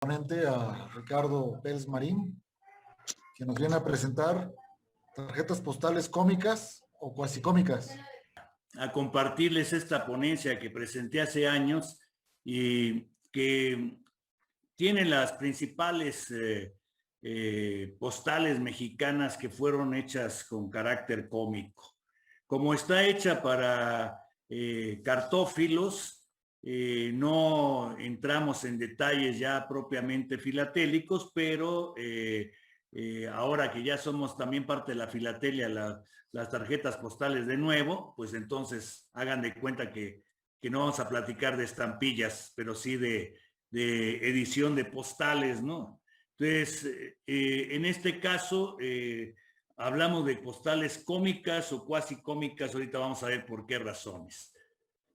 ponente, a Ricardo Pérez Marín, que nos viene a presentar tarjetas postales cómicas o cuasi cómicas. A compartirles esta ponencia que presenté hace años y que tiene las principales postales mexicanas que fueron hechas con carácter cómico. Como está hecha para cartófilos, no entramos en detalles ya propiamente filatélicos, pero ahora que ya somos también parte de la filatelia, las tarjetas postales de nuevo, pues entonces hagan de cuenta que no vamos a platicar de estampillas, pero sí de edición de postales, ¿no? Entonces, en este caso, hablamos de postales cómicas o cuasi cómicas, ahorita vamos a ver por qué razones,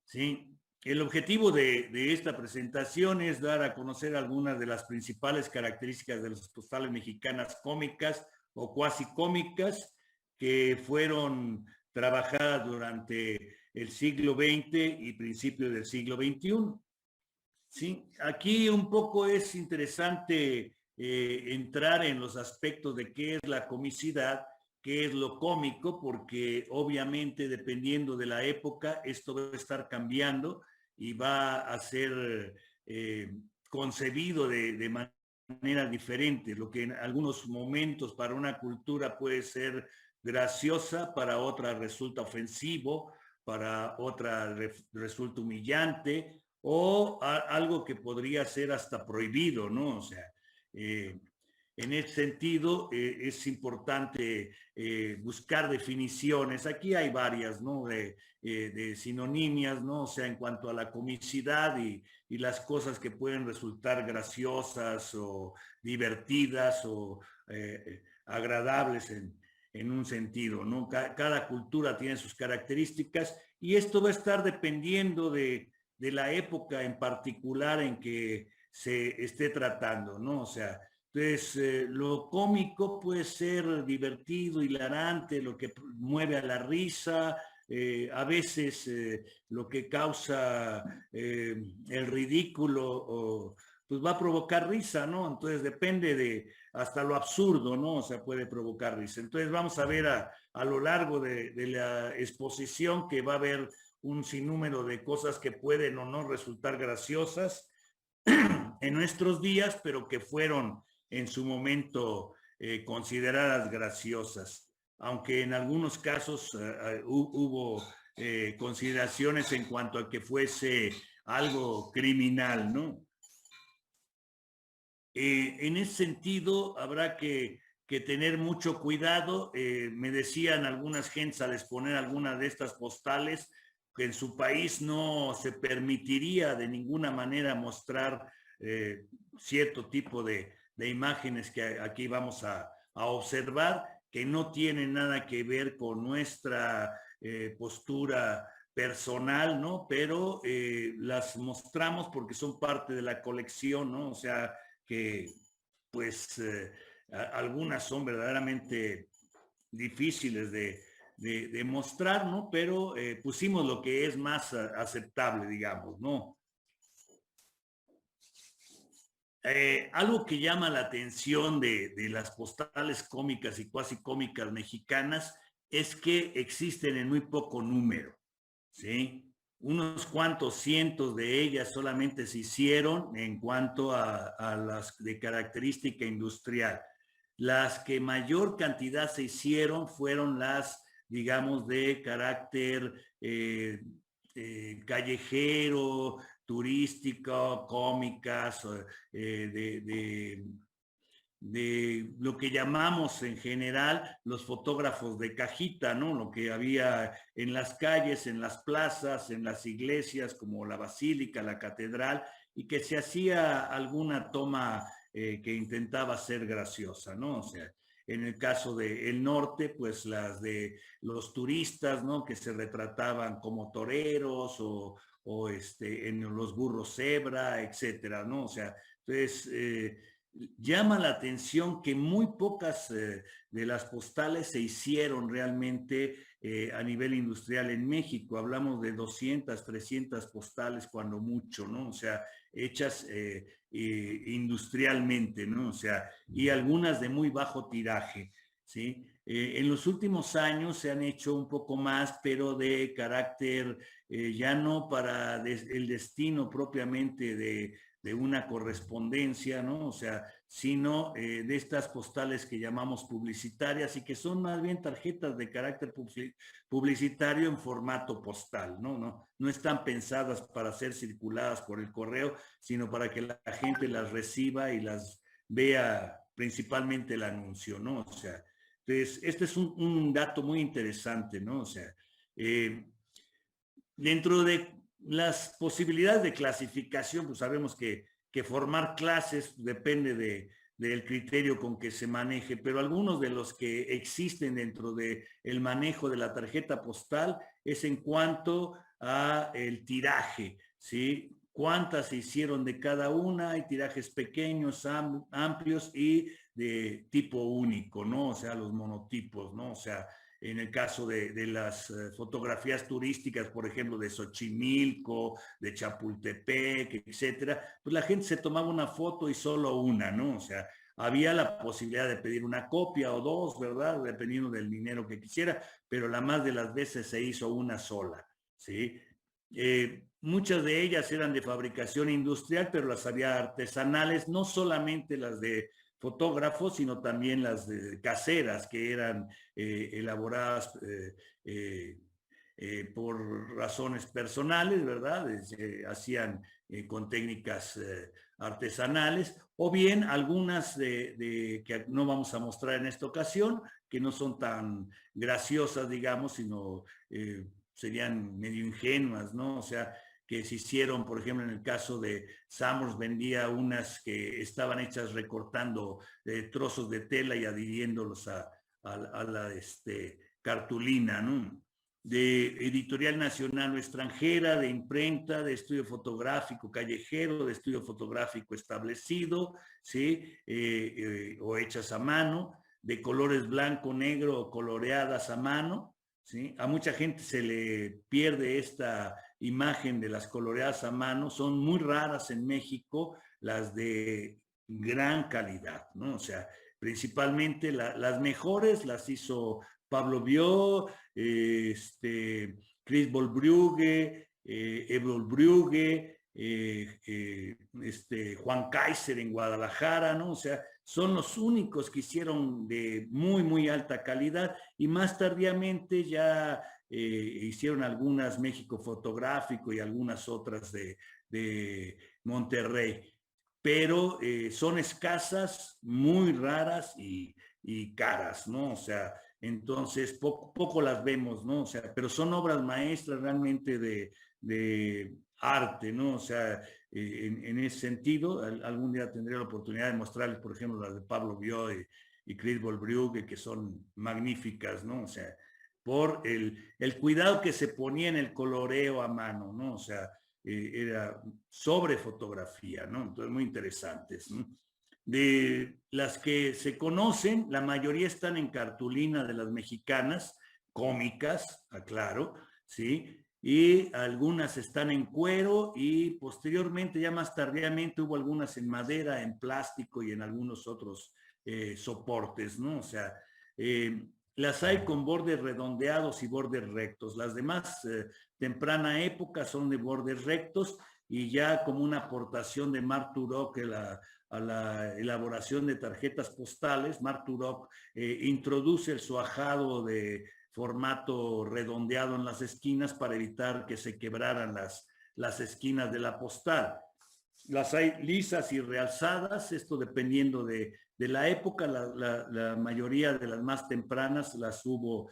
¿sí? El objetivo de esta presentación es dar a conocer algunas de las principales características de las postales mexicanas cómicas o cuasi cómicas que fueron trabajadas durante el siglo XX y principios del siglo XXI. Sí, aquí un poco es interesante entrar en los aspectos de qué es la comicidad, qué es lo cómico, porque obviamente dependiendo de la época esto va a estar cambiando y va a ser concebido de manera diferente. Lo que en algunos momentos para una cultura puede ser graciosa, para otra resulta ofensivo, para otra resulta humillante, o algo que podría ser hasta prohibido, ¿no? O sea, en ese sentido es importante buscar definiciones. Aquí hay varias, ¿no? De sinonimias, ¿no? O sea, en cuanto a la comicidad y las cosas que pueden resultar graciosas o divertidas o agradables en un sentido, ¿no? Cada cultura tiene sus características y esto va a estar dependiendo de la época en particular en que se esté tratando, ¿no? O sea, entonces lo cómico puede ser divertido, hilarante, lo que mueve a la risa, a veces lo que causa el ridículo, pues va a provocar risa, ¿no? Entonces depende de hasta lo absurdo, ¿no? O sea, puede provocar risa. Entonces vamos a ver a lo largo de la exposición que va a haber un sinnúmero de cosas que pueden o no resultar graciosas en nuestros días, pero que fueron en su momento consideradas graciosas, aunque en algunos casos hubo consideraciones en cuanto a que fuese algo criminal, ¿no? En ese sentido, habrá que tener mucho cuidado. Me decían algunas gentes al exponer algunas de estas postales que en su país no se permitiría de ninguna manera mostrar cierto tipo de imágenes que aquí vamos a observar, que no tienen nada que ver con nuestra postura personal, ¿no? Pero las mostramos porque son parte de la colección, ¿no? O sea, que pues algunas son verdaderamente difíciles de mostrar, ¿no? Pero pusimos lo que es más aceptable, digamos, ¿no? Algo que llama la atención de las postales cómicas y cuasi cómicas mexicanas es que existen en muy poco número, ¿sí? Unos cuantos cientos de ellas solamente se hicieron en cuanto a las de característica industrial. Las que mayor cantidad se hicieron fueron las, digamos, de carácter callejero, turístico, cómicas, de lo que llamamos en general los fotógrafos de cajita, ¿no? Lo que había en las calles, en las plazas, en las iglesias como la basílica, la catedral, y que se hacía alguna toma que intentaba ser graciosa, ¿no? O sea, en el caso del norte, pues las de los turistas, ¿no? Que se retrataban como toreros o en los burros cebra, etcétera, ¿no? O sea, entonces llama la atención que muy pocas de las postales se hicieron realmente a nivel industrial en México. Hablamos de 200, 300 postales cuando mucho, ¿no? O sea, hechas industrialmente, ¿no? O sea, y algunas de muy bajo tiraje, ¿sí? En los últimos años se han hecho un poco más, pero de carácter ya no para el destino propiamente de una correspondencia, ¿no? O sea, sino de estas postales que llamamos publicitarias y que son más bien tarjetas de carácter publicitario en formato postal, ¿no? No están pensadas para ser circuladas por el correo, sino para que la gente las reciba y las vea principalmente el anuncio, ¿no? O sea, entonces, este es un dato muy interesante, ¿no? O sea, dentro de las posibilidades de clasificación, pues sabemos que formar clases depende del criterio con que se maneje, pero algunos de los que existen dentro del manejo de la tarjeta postal es en cuanto a el tiraje, ¿sí? Cuántas se hicieron de cada una, hay tirajes pequeños, amplios y de tipo único, ¿no? O sea, los monotipos, ¿no? O sea, en el caso de las fotografías turísticas, por ejemplo, de Xochimilco, de Chapultepec, etcétera, pues la gente se tomaba una foto y solo una, ¿no? O sea, había la posibilidad de pedir una copia o dos, ¿verdad? Dependiendo del dinero que quisiera, pero la más de las veces se hizo una sola, ¿sí? Muchas de ellas eran de fabricación industrial, pero las había artesanales, no solamente las de fotógrafos, sino también las caseras que eran elaboradas por razones personales, ¿verdad? Hacían con técnicas artesanales, o bien algunas que no vamos a mostrar en esta ocasión, que no son tan graciosas, digamos, sino serían medio ingenuas, ¿no? O sea, que se hicieron, por ejemplo, en el caso de Summers, vendía unas que estaban hechas recortando trozos de tela y adhiriéndolos a la cartulina, ¿no? De editorial nacional o extranjera, de imprenta, de estudio fotográfico callejero, de estudio fotográfico establecido, ¿sí? O hechas a mano, de colores blanco, negro o coloreadas a mano, ¿sí? A mucha gente se le pierde esta imagen de las coloreadas a mano, son muy raras en México las de gran calidad, ¿no? O sea, principalmente las mejores las hizo Pablo Biot, Chris Bolbrugge, Ebol Brugge, Juan Kaiser en Guadalajara, ¿no? O sea, son los únicos que hicieron de muy, muy alta calidad y más tardíamente ya hicieron algunas México Fotográfico y algunas otras de Monterrey, pero son escasas, muy raras y caras, ¿no? O sea, entonces poco las vemos, ¿no? O sea, pero son obras maestras realmente de arte, ¿no? O sea, en ese sentido, algún día tendré la oportunidad de mostrarles, por ejemplo, las de Pablo Biot y Chris Bolbrugge, que son magníficas, ¿no? O sea, por el cuidado que se ponía en el coloreo a mano, ¿no? O sea, era sobre fotografía, ¿no? Entonces, muy interesantes, ¿no? De las que se conocen, la mayoría están en cartulina de las mexicanas, cómicas, aclaro, ¿sí? Y algunas están en cuero y posteriormente, ya más tardíamente, hubo algunas en madera, en plástico y en algunos otros soportes, ¿no? O sea, las hay con bordes redondeados y bordes rectos. Las de más temprana época son de bordes rectos y ya como una aportación de Marc Turok a la elaboración de tarjetas postales, Marc Turok introduce el suajado de formato redondeado en las esquinas para evitar que se quebraran las esquinas de la postal. Las hay lisas y realzadas, esto dependiendo de la época, la mayoría de las más tempranas las hubo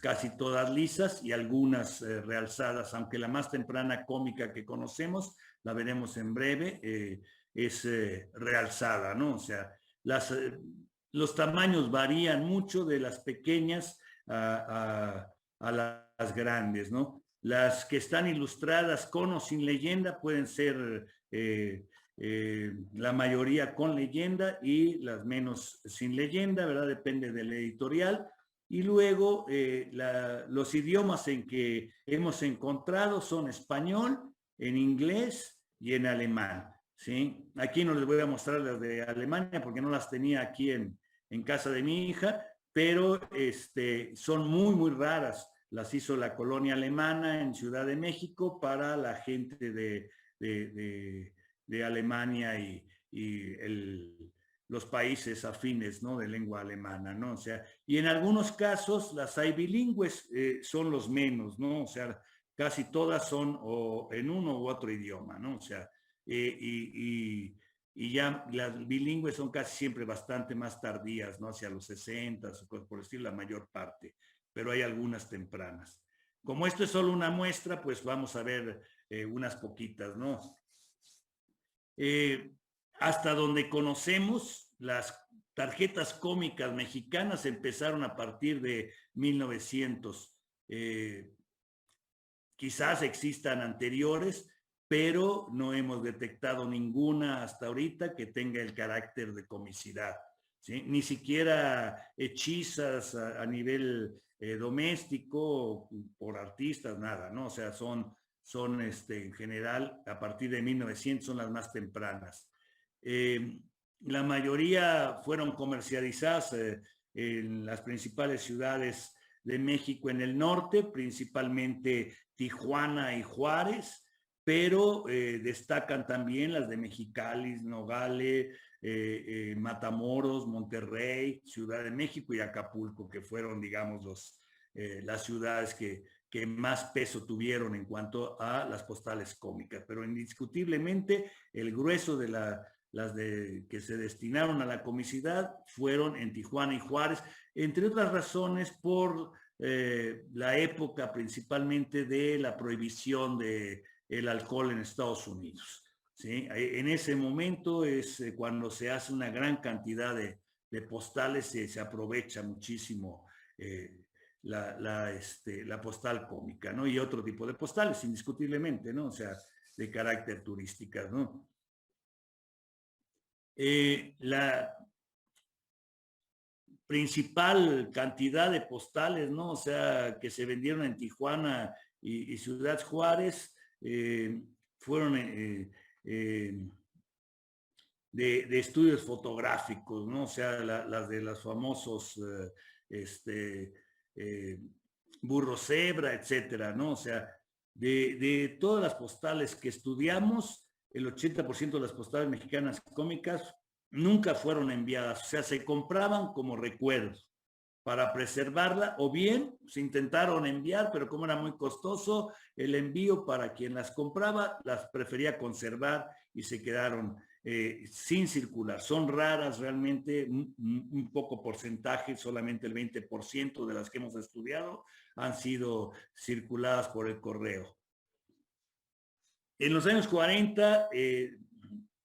casi todas lisas y algunas realzadas, aunque la más temprana cómica que conocemos, la veremos en breve, es realzada, ¿no? O sea, los tamaños varían mucho de las pequeñas a las grandes, ¿no? Las que están ilustradas con o sin leyenda pueden ser la mayoría con leyenda y las menos sin leyenda, ¿verdad? Depende del editorial. y luego los idiomas en que hemos encontrado son español, en inglés y en alemán, ¿sí? Aquí no les voy a mostrar las de Alemania porque no las tenía aquí en casa de mi hija, pero son muy, muy raras. Las hizo la colonia alemana en Ciudad de México para la gente de Alemania y los países afines, ¿no?, de lengua alemana, ¿no? O sea, y en algunos casos las hay bilingües, son los menos, ¿no? O sea, casi todas son o en uno u otro idioma, ¿no? O sea, y ya las bilingües son casi siempre bastante más tardías, ¿no? Hacia los 60 o cosas por el estilo, la mayor parte, pero hay algunas tempranas. Como esto es solo una muestra, pues vamos a ver unas poquitas, ¿no? Hasta donde conocemos, las tarjetas cómicas mexicanas empezaron a partir de 1900. Quizás existan anteriores, pero no hemos detectado ninguna hasta ahorita que tenga el carácter de comicidad, ¿sí? Ni siquiera hechizas a nivel doméstico por artistas, nada, ¿no? O sea, son en general, a partir de 1900 son las más tempranas. La mayoría fueron comercializadas en las principales ciudades de México en el norte, principalmente Tijuana y Juárez, pero destacan también las de Mexicali, Nogales, Matamoros, Monterrey, Ciudad de México y Acapulco, que fueron, digamos, las ciudades que más peso tuvieron en cuanto a las postales cómicas. Pero indiscutiblemente el grueso de las que se destinaron a la comicidad fueron en Tijuana y Juárez, entre otras razones por la época principalmente de la prohibición del alcohol en Estados Unidos, ¿sí? En ese momento es cuando se hace una gran cantidad de postales, se aprovecha muchísimo la postal cómica, ¿no? Y otro tipo de postales, indiscutiblemente, ¿no? O sea, de carácter turísticas, ¿no? La principal cantidad de postales, ¿no? O sea, que se vendieron en Tijuana y Ciudad Juárez, fueron de estudios fotográficos, ¿no? O sea, las de los famosos burro cebra, etcétera, ¿no? O sea, de todas las postales que estudiamos, el 80% de las postales mexicanas cómicas nunca fueron enviadas, o sea, se compraban como recuerdos para preservarla, o bien se intentaron enviar, pero como era muy costoso, el envío para quien las compraba las prefería conservar y se quedaron sin circular. Son raras realmente, un poco porcentaje, solamente el 20% de las que hemos estudiado han sido circuladas por el correo. En los años 40,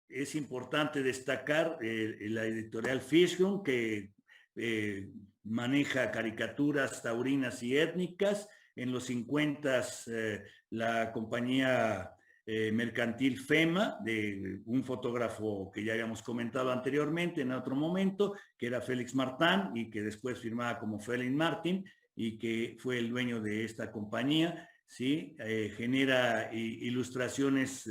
es importante destacar la editorial Fishgun, que maneja caricaturas taurinas y étnicas. En los 50, la compañía mercantil FEMA, de un fotógrafo que ya habíamos comentado anteriormente en otro momento, que era Félix Martán y que después firmaba como Félix Martin y que fue el dueño de esta compañía, ¿sí? Genera ilustraciones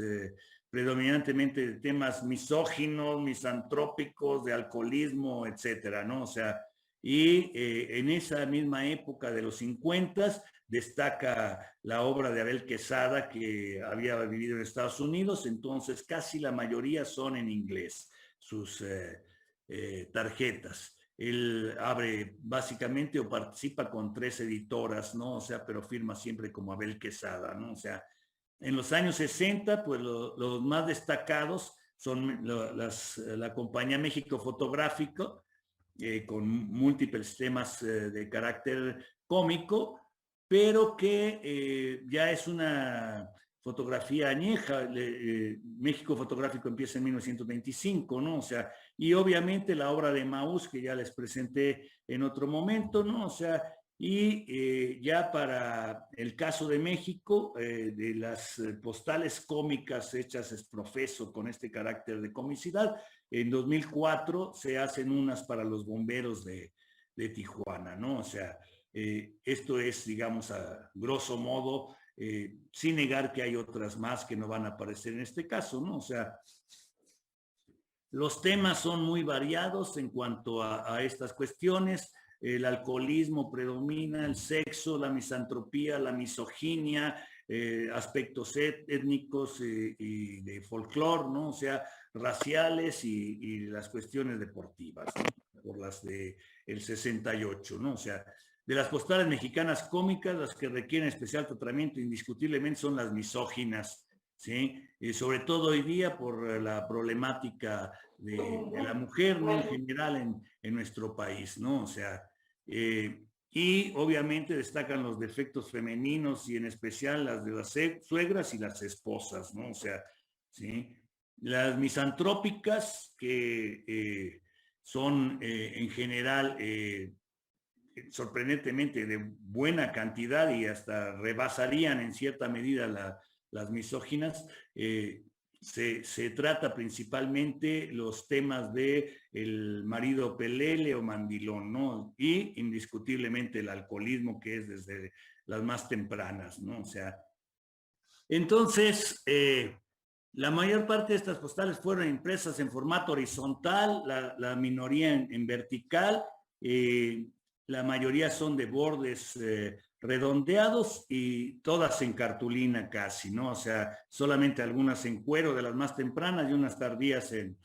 predominantemente de temas misóginos, misantrópicos, de alcoholismo, etcétera, ¿no? O sea, y en esa misma época de los 50 destaca la obra de Abel Quesada, que había vivido en Estados Unidos, entonces casi la mayoría son en inglés, sus tarjetas. Él abre básicamente o participa con 3 editoras, ¿no? O sea, pero firma siempre como Abel Quesada, ¿no? O sea, en los años 60, pues los más destacados son la compañía México Fotográfico, con múltiples temas de carácter cómico, pero que ya es una fotografía añeja. México Fotográfico empieza en 1925, ¿no? O sea, y obviamente la obra de Maús, que ya les presenté en otro momento, ¿no? O sea, y ya para el caso de México, de las postales cómicas hechas es profeso con este carácter de comicidad, en 2004 se hacen unas para los bomberos de de Tijuana, ¿no? O sea, esto es, digamos, a grosso modo, sin negar que hay otras más que no van a aparecer en este caso, ¿no? O sea, los temas son muy variados en cuanto a estas cuestiones. El alcoholismo predomina, el sexo, la misantropía, la misoginia, aspectos étnicos y de folclore, ¿no? O sea, raciales y las cuestiones deportivas, ¿no? Por las de el 68, ¿no? O sea, de las postales mexicanas cómicas, las que requieren especial tratamiento indiscutiblemente son las misóginas, ¿sí? Sobre todo hoy día por la problemática de la mujer, ¿no? En general en nuestro país, ¿no? O sea, y obviamente destacan los defectos femeninos y en especial las de las suegras y las esposas, ¿no? O sea, ¿sí? Las misantrópicas que son en general sorprendentemente de buena cantidad y hasta rebasarían en cierta medida las misóginas, se trata principalmente los temas de el marido pelele o mandilón, ¿no? Y indiscutiblemente el alcoholismo, que es desde las más tempranas, ¿no? O sea, entonces, la mayor parte de estas postales fueron impresas en formato horizontal, la minoría en vertical, la mayoría son de bordes redondeados y todas en cartulina casi, ¿no? O sea, solamente algunas en cuero de las más tempranas y unas tardías en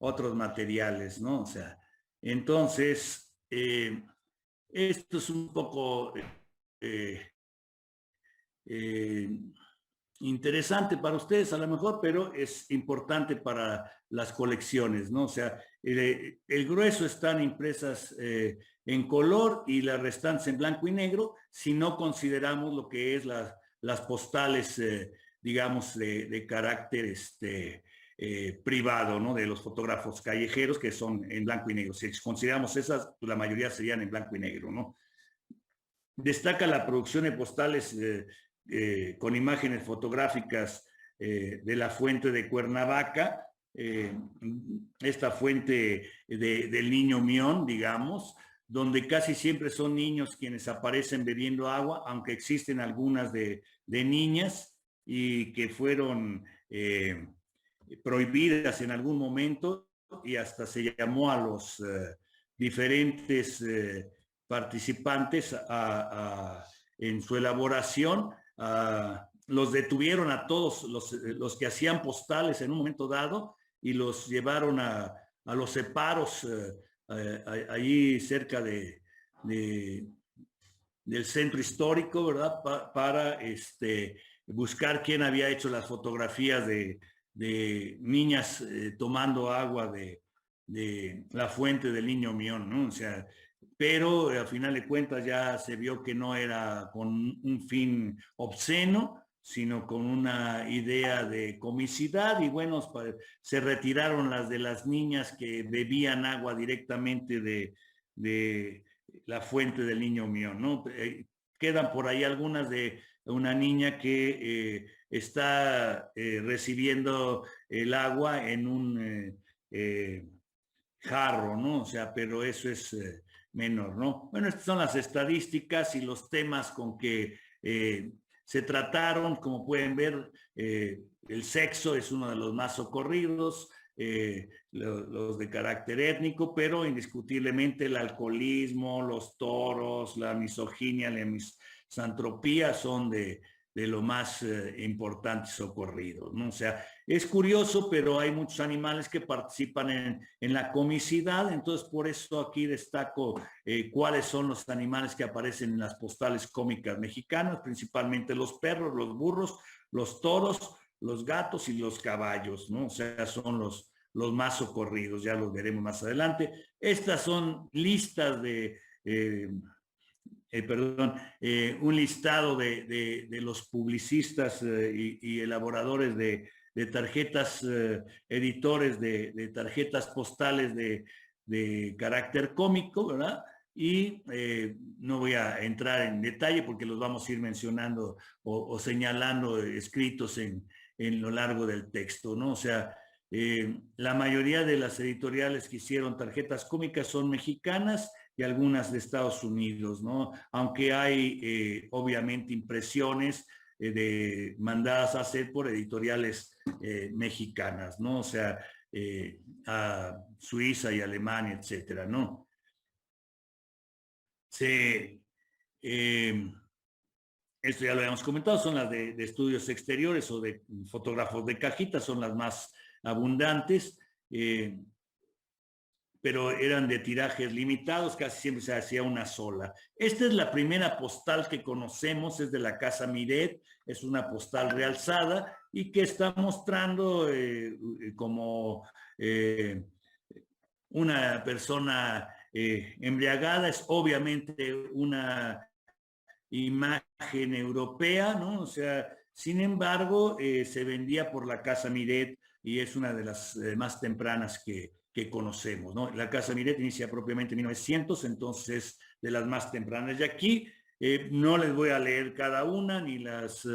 otros materiales, ¿no? O sea, entonces, esto es un poco eh, interesante para ustedes a lo mejor, pero es importante para las colecciones, ¿no? O sea, el grueso están impresas en color y las restantes en blanco y negro, si no consideramos lo que es las postales, digamos, de carácter privado, ¿no? De los fotógrafos callejeros que son en blanco y negro. Si consideramos esas, pues la mayoría serían en blanco y negro, ¿no? Destaca la producción de postales con imágenes fotográficas de la fuente de Cuernavaca, esta fuente del Niño Mión, digamos, donde casi siempre son niños quienes aparecen bebiendo agua, aunque existen algunas de niñas y que fueron prohibidas en algún momento y hasta se llamó a los diferentes participantes en su elaboración. Los detuvieron a todos los que hacían postales en un momento dado y los llevaron a los separos allí cerca del centro histórico, ¿verdad? Para buscar quién había hecho las fotografías de niñas tomando agua de la fuente del Niño Mión, ¿no? O sea, pero a final de cuentas ya se vio que no era con un fin obsceno, sino con una idea de comicidad y bueno, se retiraron las de las niñas que bebían agua directamente de la fuente del Niño Mión, ¿no? Quedan por ahí algunas de una niña que está recibiendo el agua en un jarro, ¿no? O sea, pero eso es menor, ¿no? Bueno, estas son las estadísticas y los temas con que se trataron. Como pueden ver, el sexo es uno de los más socorridos, los de carácter étnico, pero indiscutiblemente el alcoholismo, los toros, la misoginia, la misantropía son de lo más importante socorrido, ¿no? O sea, es curioso, pero hay muchos animales que participan en la comicidad, entonces por eso aquí destaco cuáles son los animales que aparecen en las postales cómicas mexicanas, principalmente los perros, los burros, los toros, los gatos y los caballos, ¿no? O sea, son los más socorridos, ya los veremos más adelante. Estas son listas de... un listado de los publicistas y elaboradores de tarjetas, editores de tarjetas postales de carácter cómico, ¿verdad? Y no voy a entrar en detalle porque los vamos a ir mencionando o señalando escritos en lo largo del texto, ¿no? O sea, La mayoría de las editoriales que hicieron tarjetas cómicas son mexicanas y algunas de Estados Unidos, ¿no? Aunque hay obviamente impresiones mandadas a hacer por editoriales mexicanas, ¿no? O sea, a Suiza y Alemania, etcétera, ¿no? Se, eh, esto ya lo habíamos comentado, son las de estudios exteriores o de fotógrafos de cajita, son las más abundantes, pero eran de tirajes limitados, casi siempre se hacía una sola. Esta es la primera postal que conocemos, es de la Casa Miret, es una postal realzada y que está mostrando como una persona embriagada, es obviamente una imagen europea, ¿no? O sea, sin embargo, se vendía por la Casa Miret y es una de las más tempranas que conocemos, ¿no? La Casa Miret inicia propiamente en 1900, entonces de las más tempranas. Y aquí no les voy a leer cada una ni las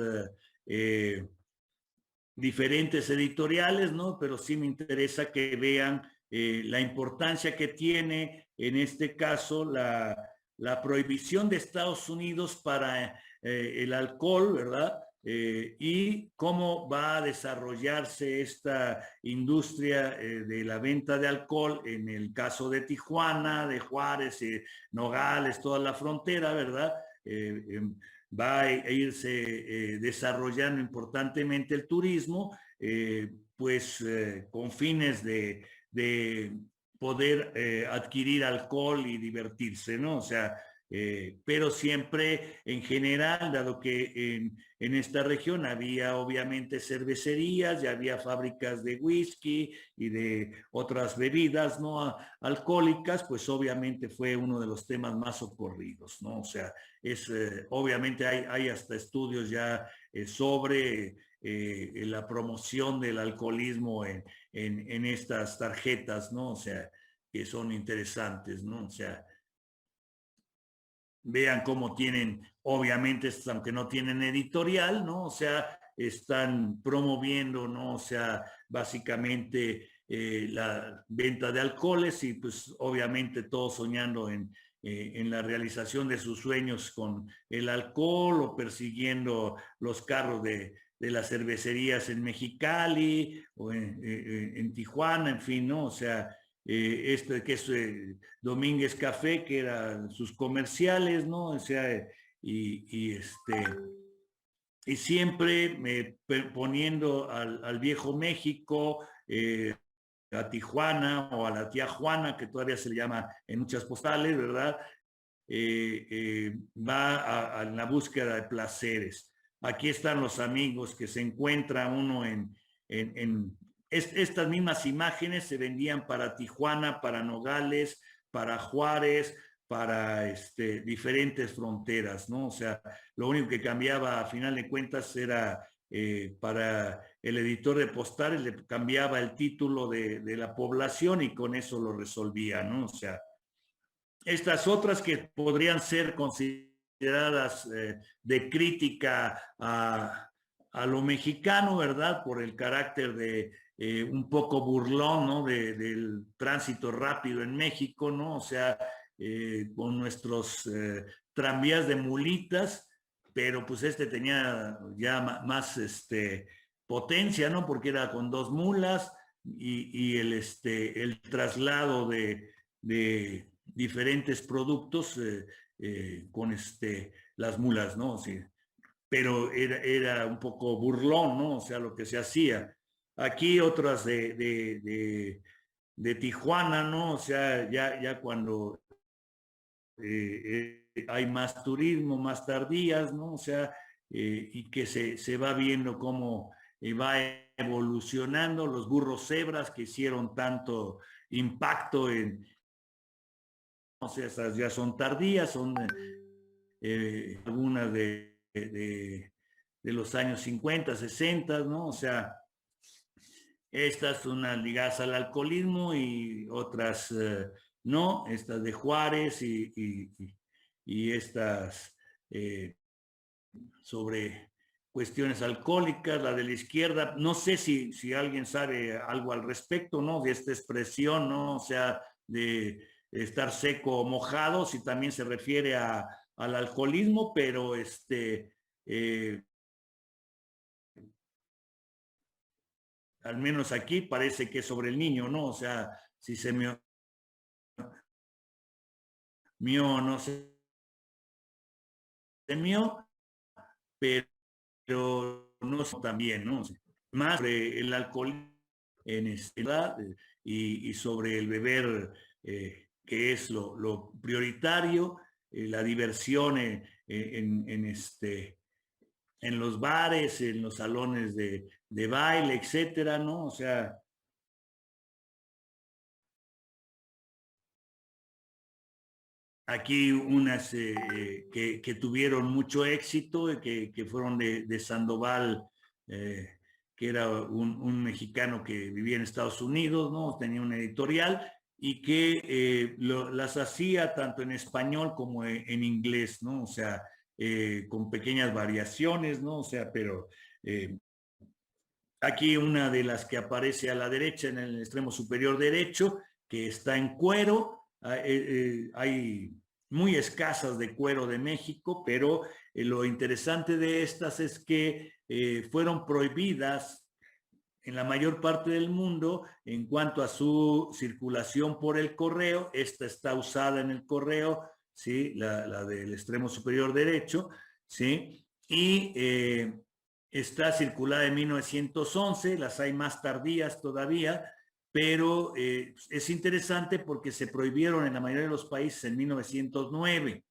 diferentes editoriales, ¿no? Pero sí me interesa que vean la importancia que tiene en este caso la prohibición de Estados Unidos para el alcohol, ¿verdad? Y cómo va a desarrollarse esta industria de la venta de alcohol en el caso de Tijuana, de Juárez, Nogales, toda la frontera, ¿verdad? Va a irse desarrollando importantemente el turismo, pues con fines de poder adquirir alcohol y divertirse, ¿no? O sea, pero siempre en general, dado que en esta región había obviamente cervecerías, ya había fábricas de whisky y de otras bebidas no alcohólicas, pues obviamente fue uno de los temas más ocurridos, ¿no? O sea, obviamente hay hasta estudios ya sobre la promoción del alcoholismo en estas tarjetas, ¿no? O sea, que son interesantes, ¿no? O sea, vean cómo tienen, obviamente, aunque no tienen editorial, ¿no? O sea, están promoviendo, ¿no? O sea, básicamente la venta de alcoholes y pues obviamente todos soñando en la realización de sus sueños con el alcohol o persiguiendo los carros de las cervecerías en Mexicali o en Tijuana, en fin, ¿no? O sea, este que es Domínguez Café, que eran sus comerciales, ¿no? O sea, y siempre poniendo al viejo México, a Tijuana o a la tía Juana, que todavía se le llama en muchas postales, ¿verdad? Va en la búsqueda de placeres. Aquí están los amigos que se encuentra uno estas mismas imágenes se vendían para Tijuana, para Nogales, para Juárez, para diferentes fronteras, ¿no? O sea, lo único que cambiaba a final de cuentas era para el editor de postales, le cambiaba el título de la población y con eso lo resolvía, ¿no? O sea, estas otras que podrían ser consideradas de crítica a lo mexicano, ¿verdad? Por el carácter de un poco burlón, ¿no? Del tránsito rápido en México, ¿no? O sea, con nuestros tranvías de mulitas, pero pues tenía ya más potencia, ¿no? Porque era con dos mulas y el traslado de diferentes productos con las mulas, ¿no? Sí. Pero era un poco burlón, ¿no? O sea, lo que se hacía. Aquí otras de Tijuana, ¿no? O sea, ya cuando hay más turismo, más tardías, ¿no? O sea, y que se va viendo cómo va evolucionando los burros cebras que hicieron tanto impacto o sea, esas ya son tardías, son algunas de los años 50, 60, ¿no? O sea, estas son unas ligadas al alcoholismo y otras no, estas de Juárez y estas sobre cuestiones alcohólicas. La de la izquierda, no sé si alguien sabe algo al respecto, ¿no? De esta expresión, ¿no? O sea, de estar seco o mojado, si también se refiere al alcoholismo, pero al menos aquí parece que es sobre el niño, ¿no? O sea, si se mió, no se mió, pero no también, ¿no? Más sobre el alcohol en esta edad y sobre el beber, que es lo prioritario, la diversión en los bares, en los salones de baile, etcétera, ¿no? O sea, aquí unas que tuvieron mucho éxito, que fueron de Sandoval, que era un mexicano que vivía en Estados Unidos, ¿no? Tenía una editorial y que las hacía tanto en español como en inglés, ¿no? O sea, con pequeñas variaciones, ¿no? O sea, pero aquí una de las que aparece a la derecha, en el extremo superior derecho, que está en cuero. Hay muy escasas de cuero de México, pero lo interesante de estas es que fueron prohibidas en la mayor parte del mundo en cuanto a su circulación por el correo. Esta está usada en el correo, ¿sí? La del extremo superior derecho, ¿sí? Y está circulada en 1911, las hay más tardías todavía, pero es interesante porque se prohibieron en la mayoría de los países en 1909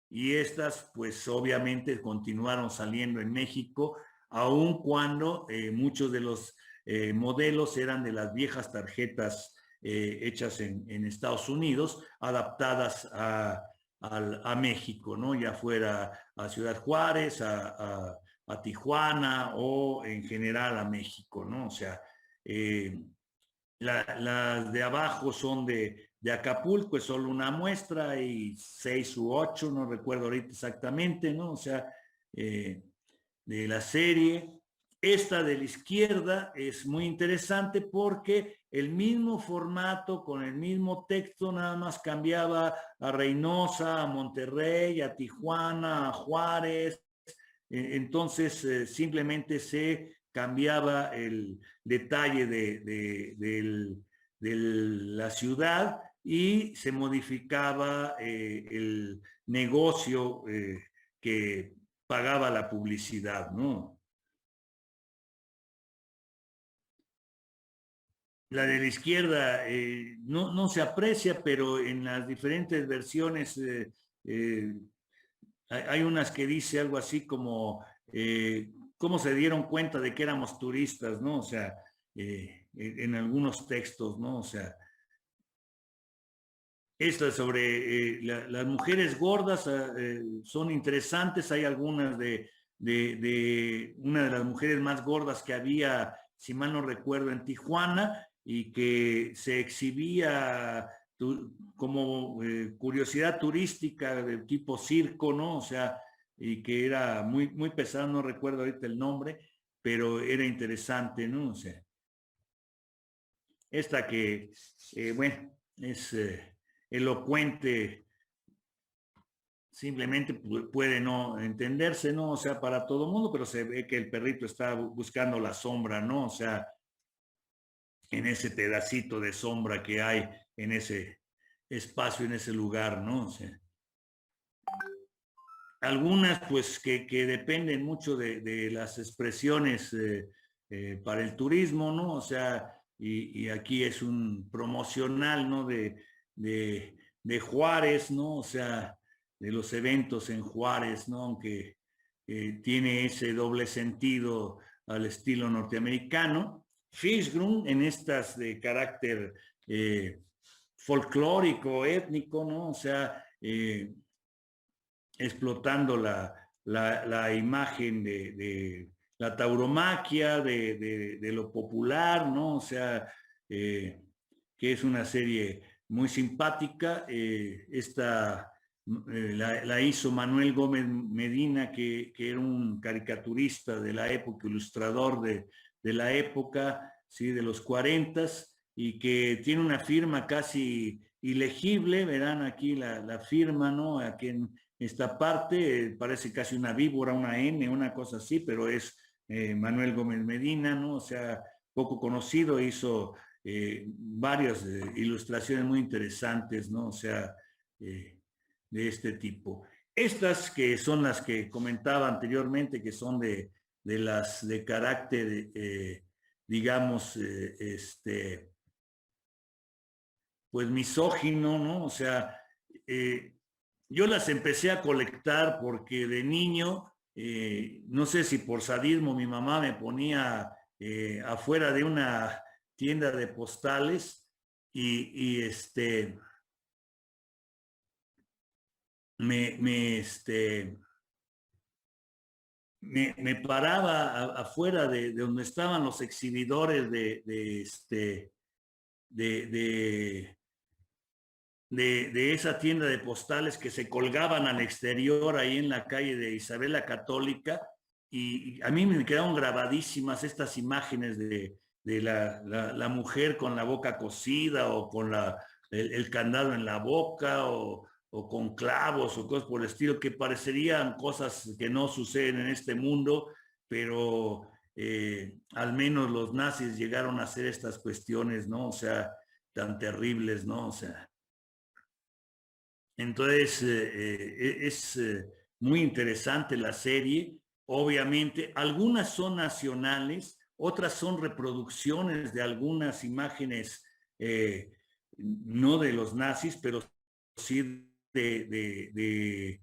y estas pues obviamente continuaron saliendo en México, aun cuando muchos de los modelos eran de las viejas tarjetas hechas en Estados Unidos, adaptadas a México, ¿no? Ya fuera a Ciudad Juárez, a Tijuana o en general a México, ¿no? O sea, las de abajo son de Acapulco, es solo una muestra y 6 u 8, no recuerdo ahorita exactamente, ¿no? O sea, de la serie. Esta de la izquierda es muy interesante porque el mismo formato, con el mismo texto, nada más cambiaba a Reynosa, a Monterrey, a Tijuana, a Juárez. Entonces, simplemente se cambiaba el detalle de la ciudad y se modificaba el negocio que pagaba la publicidad, ¿no? La de la izquierda no se aprecia, pero en las diferentes versiones hay unas que dice algo así como cómo se dieron cuenta de que éramos turistas, ¿no? O sea, en algunos textos, ¿no? O sea, esta sobre las mujeres gordas son interesantes. Hay algunas de una de las mujeres más gordas que había, si mal no recuerdo, en Tijuana y que se exhibía como curiosidad turística de tipo circo, ¿no? O sea, y que era muy pesado, no recuerdo ahorita el nombre, pero era interesante, ¿no? O sea, esta que, bueno, es elocuente, simplemente puede no entenderse, ¿no? O sea, para todo el mundo, pero se ve que el perrito está buscando la sombra, ¿no? O sea, en ese pedacito de sombra que hay en ese espacio, en ese lugar, ¿no? O sea, algunas pues que dependen mucho de las expresiones para el turismo, ¿no? O sea, y aquí es un promocional, ¿no? De Juárez, ¿no? O sea, de los eventos en Juárez, ¿no? Aunque tiene ese doble sentido al estilo norteamericano. Fishgrun en estas de carácter folclórico, étnico, ¿no? O sea, explotando la imagen la tauromaquia, de lo popular, ¿no? O sea, que es una serie muy simpática. Esta la hizo Manuel Gómez Medina, que era un caricaturista de la época, ilustrador de la época, ¿sí? De los 40s, y que tiene una firma casi ilegible. Verán aquí la firma, ¿no? Aquí en esta parte parece casi una víbora, una N, una cosa así, pero es Manuel Gómez Medina, ¿no? O sea, poco conocido, hizo varias ilustraciones muy interesantes, ¿no? O sea, de este tipo. Estas que son las que comentaba anteriormente, que son de las de carácter, digamos, pues misógino, ¿no? O sea, yo las empecé a colectar porque de niño, no sé si por sadismo, mi mamá me ponía afuera de una tienda de postales y me paraba afuera de donde estaban los exhibidores de, de, de esa tienda de postales que se colgaban al exterior ahí en la calle de Isabel la Católica, y a mí me quedaron grabadísimas estas imágenes de la mujer con la boca cosida o con el candado en la boca o con clavos o cosas por el estilo, que parecerían cosas que no suceden en este mundo, pero al menos los nazis llegaron a hacer estas cuestiones, ¿no? O sea, tan terribles, ¿no? O sea, entonces, es muy interesante la serie. Obviamente, algunas son nacionales, otras son reproducciones de algunas imágenes, no de los nazis, pero sí de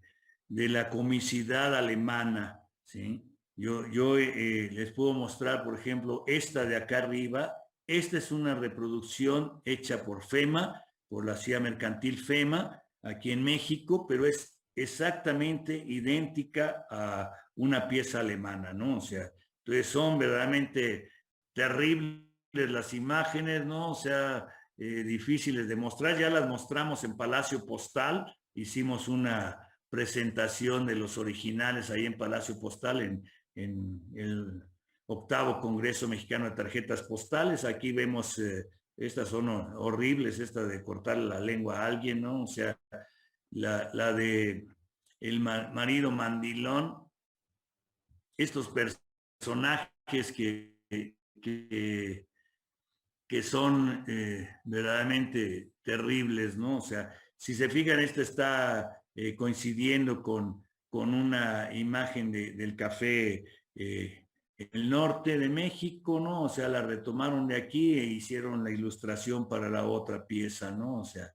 la comicidad alemana, ¿sí? Yo les puedo mostrar, por ejemplo, esta de acá arriba. Esta es una reproducción hecha por FEMA, por la CIA Mercantil FEMA, aquí en México, pero es exactamente idéntica a una pieza alemana, ¿no? O sea, entonces son verdaderamente terribles las imágenes, ¿no? O sea, difíciles de mostrar. Ya las mostramos en Palacio Postal, hicimos una presentación de los originales ahí en Palacio Postal, en el 8º Congreso Mexicano de Tarjetas Postales. Aquí vemos estas son horribles, esta de cortar la lengua a alguien, ¿no? O sea, la de el marido mandilón, estos personajes que son verdaderamente terribles, ¿no? O sea, si se fijan, esta está coincidiendo con una imagen del café en el norte de México, ¿no? O sea, la retomaron de aquí e hicieron la ilustración para la otra pieza, ¿no? O sea,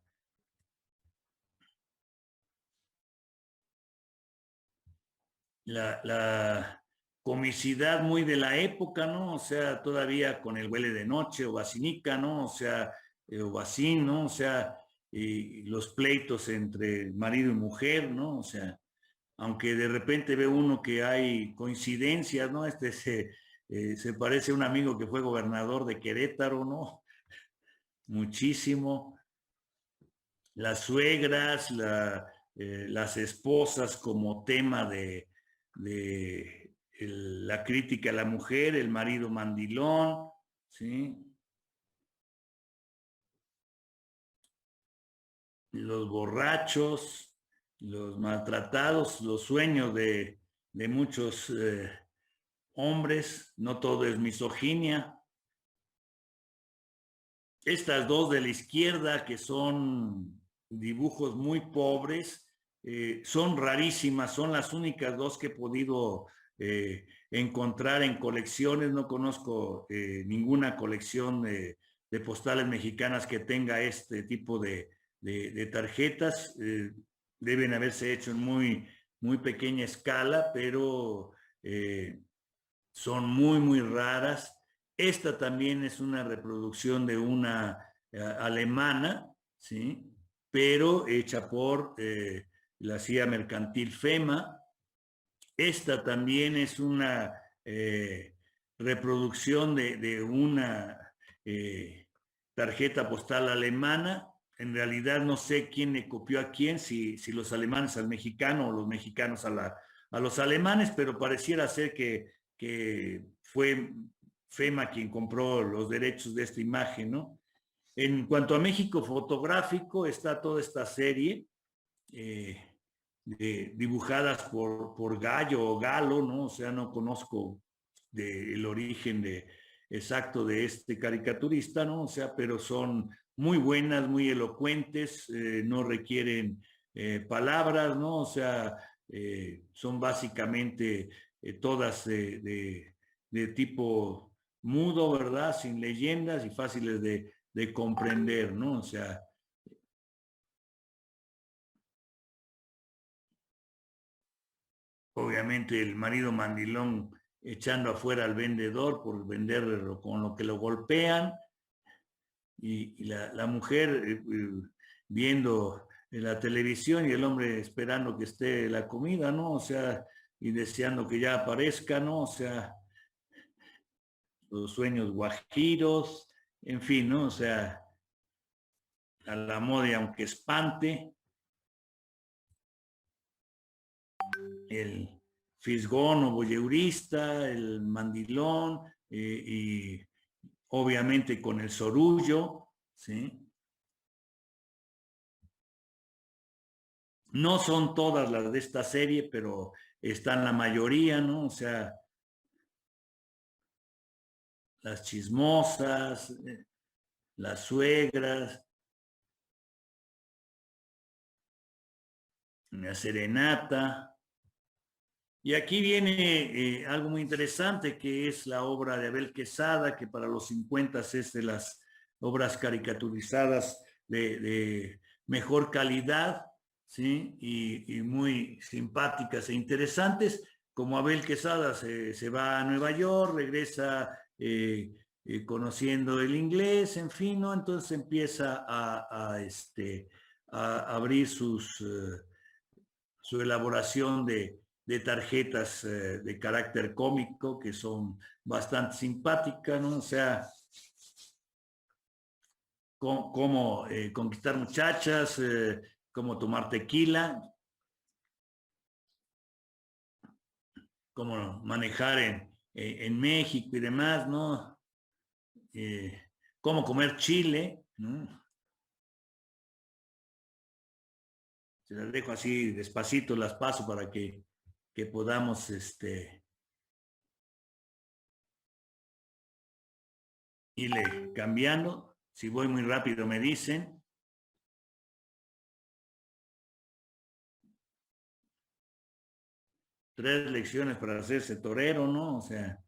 la comicidad muy de la época, ¿no? O sea, todavía con el huele de noche o vacinica, ¿no? O sea, o vacín, ¿no? O sea, y los pleitos entre marido y mujer, ¿no? O sea, aunque de repente ve uno que hay coincidencias, ¿no? Se parece a un amigo que fue gobernador de Querétaro, ¿no? Muchísimo. Las suegras, las esposas como tema de la crítica a la mujer, el marido mandilón, ¿sí? Los borrachos, los maltratados, los sueños de muchos hombres, no todo es misoginia. Estas dos de la izquierda, que son dibujos muy pobres, son rarísimas, son las únicas dos que he podido encontrar en colecciones. No conozco ninguna colección de postales mexicanas que tenga este tipo de tarjetas. Deben haberse hecho en muy pequeña escala, pero son muy raras. Esta también es una reproducción de una alemana, ¿sí? Pero hecha por la CIA Mercantil FEMA. Esta también es una reproducción de una tarjeta postal alemana, en realidad no sé quién le copió a quién, si los alemanes al mexicano o los mexicanos a los alemanes, pero pareciera ser que fue FEMA quien compró los derechos de esta imagen, ¿no? En cuanto a México fotográfico, está toda esta serie dibujadas por Gallo o Galo, ¿no? O sea, no conozco el origen exacto de este caricaturista, ¿no? O sea, pero son muy buenas, muy elocuentes, no requieren palabras, ¿no? O sea, son básicamente todas de tipo mudo, ¿verdad? Sin leyendas y fáciles de comprender, ¿no? O sea, obviamente el marido mandilón echando afuera al vendedor por vender con lo que lo golpean y la mujer viendo la televisión y el hombre esperando que esté la comida, ¿no? O sea, y deseando que ya aparezca, ¿no? O sea, los sueños guajiros, en fin, ¿no? O sea, a la moda aunque espante, el fisgón o voyeurista, el mandilón, y obviamente con el sorullo, ¿sí? No son todas las de esta serie, pero están la mayoría, ¿no? O sea, las chismosas, las suegras, la serenata. Y aquí viene algo muy interesante, que es la obra de Abel Quesada, que para los 50 es de las obras caricaturizadas de mejor calidad, ¿sí? Y muy simpáticas e interesantes. Como Abel Quesada se va a Nueva York, regresa conociendo el inglés, en fin, ¿no? Entonces empieza a abrir su elaboración de tarjetas de carácter cómico que son bastante simpáticas, ¿no? O sea, cómo conquistar muchachas, cómo tomar tequila, cómo manejar en México y demás, ¿no? Eh, cómo comer chile, ¿no? Se las dejo así despacito, las paso para que podamos irle cambiando. Si voy muy rápido me dicen. Tres lecciones para hacerse torero, ¿no? O sea,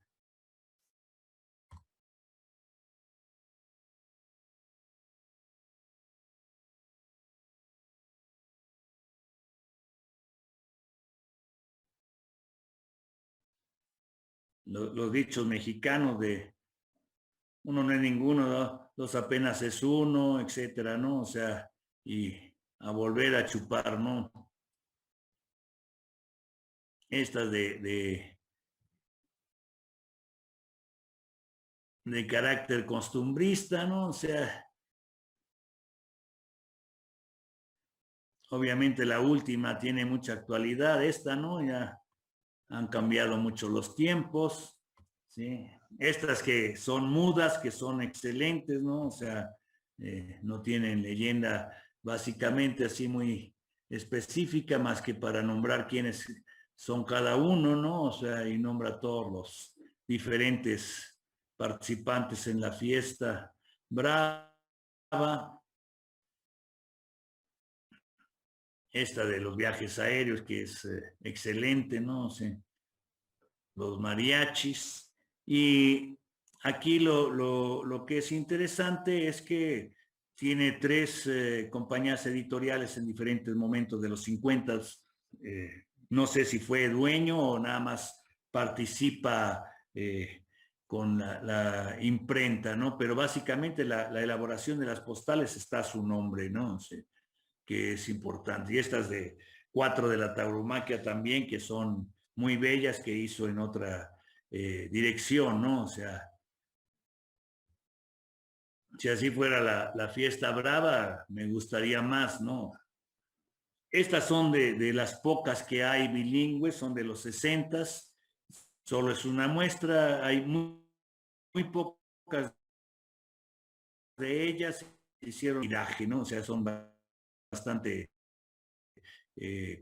los dichos mexicanos de uno no es ninguno, ¿no? Dos apenas es uno, etcétera, ¿no? O sea, y a volver a chupar, ¿no? Estas de carácter costumbrista, ¿no? O sea, obviamente la última tiene mucha actualidad, esta, ¿no? Ya han cambiado mucho los tiempos, ¿sí? Estas que son mudas, que son excelentes, ¿no? O sea, no tienen leyenda básicamente así muy específica, más que para nombrar quiénes son cada uno, ¿no? O sea, y nombra a todos los diferentes participantes en la fiesta brava. Esta de los viajes aéreos, que es excelente, ¿no? O sea, los mariachis. Y aquí lo que es interesante es que tiene tres compañías editoriales en diferentes momentos de los 50. No sé si fue dueño o nada más participa con la imprenta, ¿no? Pero básicamente la elaboración de las postales está a su nombre, ¿no? O sea, que es importante. Y estas de 4 de la tauromaquia también, que son muy bellas, que hizo en otra dirección, ¿no? O sea, Si así fuera la fiesta brava, me gustaría más, ¿no? Estas son de las pocas que hay bilingües, son de los 60s, solo es una muestra, hay muy pocas de ellas hicieron viraje, ¿no? O sea, son bastante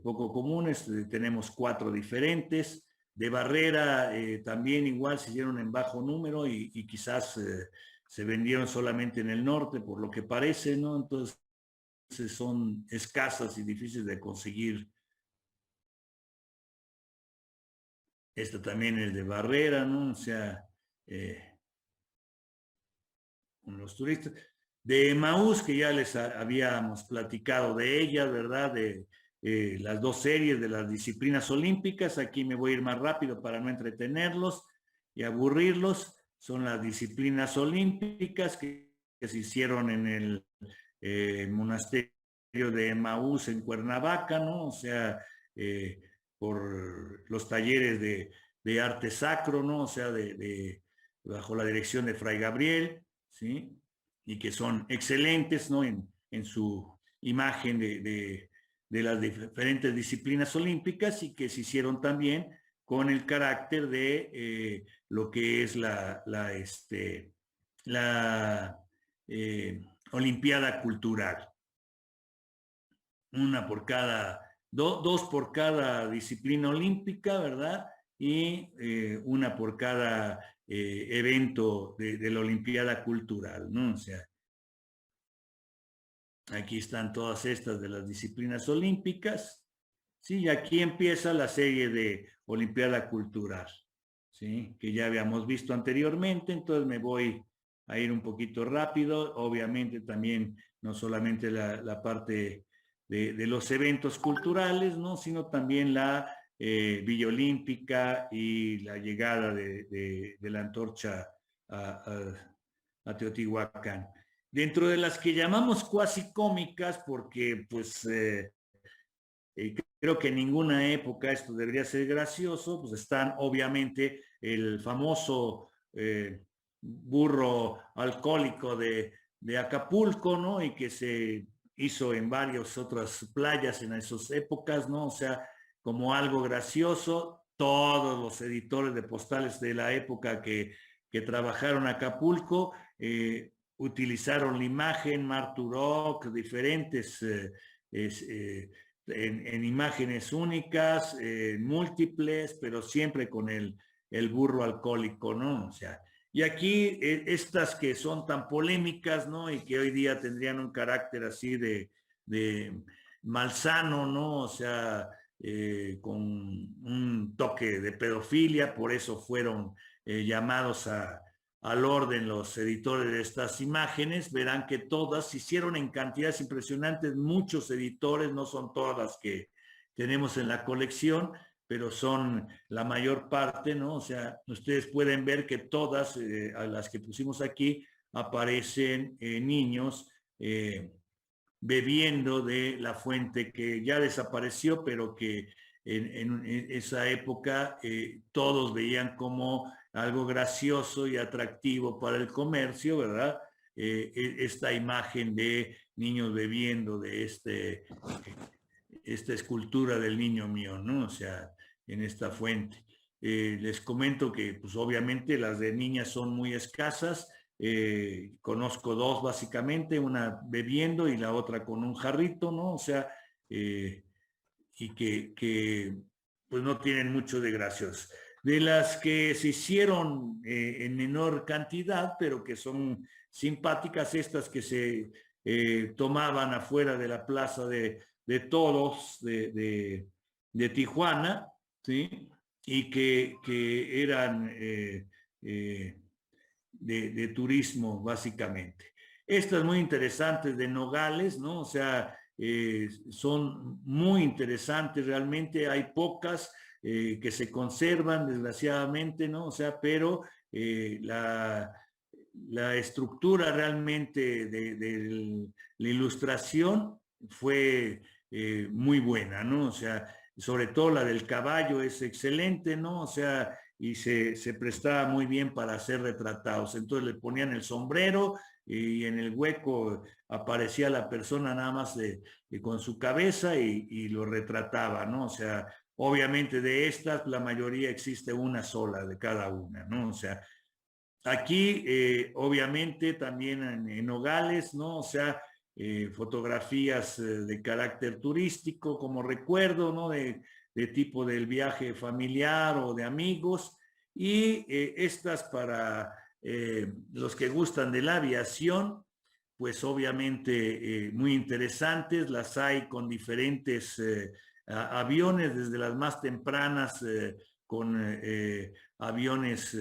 poco comunes. Tenemos 4 diferentes. De barrera también igual se hicieron en bajo número y quizás se vendieron solamente en el norte, por lo que parece, ¿no? Entonces son escasas y difíciles de conseguir. Esta también es de barrera, ¿no? O sea, los turistas. De Emaús, que ya les habíamos platicado de ellas, ¿verdad? De las 2 series de las disciplinas olímpicas. Aquí me voy a ir más rápido para no entretenerlos y aburrirlos. Son las disciplinas olímpicas que se hicieron en el monasterio de Emaús en Cuernavaca, ¿no? O sea, por los talleres de arte sacro, ¿no? O sea, bajo la dirección de Fray Gabriel, ¿sí? Y que son excelentes, ¿no? En su imagen de las diferentes disciplinas olímpicas y que se hicieron también con el carácter de lo que es la Olimpiada Cultural. Una por cada, dos por cada disciplina olímpica, ¿verdad? Y una por cada evento de la Olimpiada Cultural, ¿no? O sea, aquí están todas estas de las disciplinas olímpicas, ¿sí? Y aquí empieza la serie de Olimpiada Cultural, ¿sí? Que ya habíamos visto anteriormente, entonces me voy a ir un poquito rápido. Obviamente también no solamente la parte de los eventos culturales, ¿no? Sino también la Villa Olímpica y la llegada de la antorcha a Teotihuacán. Dentro de las que llamamos cuasi cómicas, porque pues creo que en ninguna época esto debería ser gracioso, pues están obviamente el famoso burro alcohólico de Acapulco, ¿no? Y que se hizo en varias otras playas en esas épocas, ¿no? O sea, como algo gracioso, todos los editores de postales de la época que trabajaron Acapulco utilizaron la imagen, Marturok, diferentes en imágenes únicas, múltiples, pero siempre con el burro alcohólico, ¿no? O sea, y aquí estas que son tan polémicas, ¿no? Y que hoy día tendrían un carácter así de malsano, ¿no? O sea, con un toque de pedofilia, por eso fueron llamados al orden los editores de estas imágenes. Verán que todas se hicieron en cantidades impresionantes, muchos editores, no son todas las que tenemos en la colección, pero son la mayor parte, ¿no? O sea, ustedes pueden ver que todas a las que pusimos aquí aparecen niños bebiendo de la fuente que ya desapareció, pero que en esa época todos veían como algo gracioso y atractivo para el comercio, ¿verdad? Esta imagen de niños bebiendo de esta escultura del niño mío, ¿no? O sea, en esta fuente. Les comento que, pues obviamente las de niñas son muy escasas. Conozco 2 básicamente, una bebiendo y la otra con un jarrito, ¿no? O sea, y que pues no tienen mucho de graciosos. De las que se hicieron en menor cantidad, pero que son simpáticas, estas que se tomaban afuera de la plaza de toros de Tijuana, ¿sí? Y que eran de turismo, básicamente. Estas muy interesantes de Nogales, ¿no? O sea, son muy interesantes realmente, hay pocas que se conservan desgraciadamente, ¿no? O sea, pero la estructura realmente de la ilustración fue muy buena, ¿no? O sea, sobre todo la del caballo es excelente, ¿no? O sea, y se prestaba muy bien para ser retratados. Entonces le ponían el sombrero y en el hueco aparecía la persona nada más con su cabeza y lo retrataba, ¿no? O sea, obviamente de estas, la mayoría existe una sola de cada una, ¿no? O sea, aquí, obviamente, también en Nogales, ¿no? O sea, fotografías de carácter turístico como recuerdo, ¿no? De tipo del viaje familiar o de amigos. Y estas para los que gustan de la aviación, pues obviamente muy interesantes. Las hay con diferentes aviones, desde las más tempranas con aviones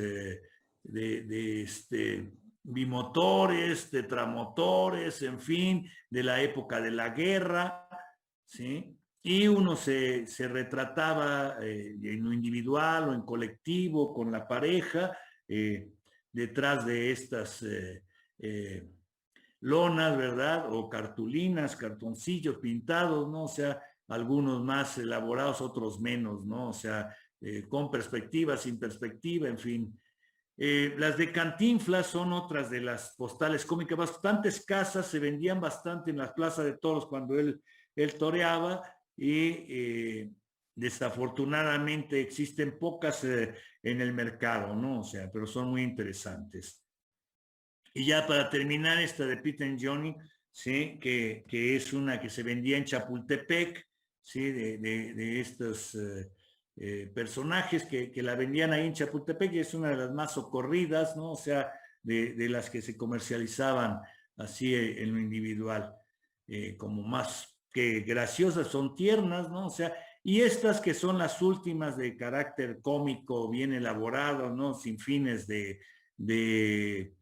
bimotores, tetramotores, en fin, de la época de la guerra, ¿sí? Y uno se retrataba en lo individual o en colectivo con la pareja detrás de estas lonas, ¿verdad? O cartulinas, cartoncillos pintados, ¿no? O sea, algunos más elaborados, otros menos, ¿no? O sea, con perspectiva, sin perspectiva, en fin. Las de Cantinflas son otras de las postales cómicas bastante escasas, se vendían bastante en las plazas de toros cuando él toreaba y desafortunadamente existen pocas en el mercado, ¿no? O sea, pero son muy interesantes. Y ya para terminar esta de Pete and Johnny, ¿sí? Que es una que se vendía en Chapultepec, ¿sí? De estos personajes que la vendían ahí en Chapultepec, y es una de las más socorridas, ¿no? O sea, de las que se comercializaban así en lo individual, como más que graciosas, son tiernas, ¿no? O sea, y estas que son las últimas de carácter cómico, bien elaborado, ¿no? Sin fines de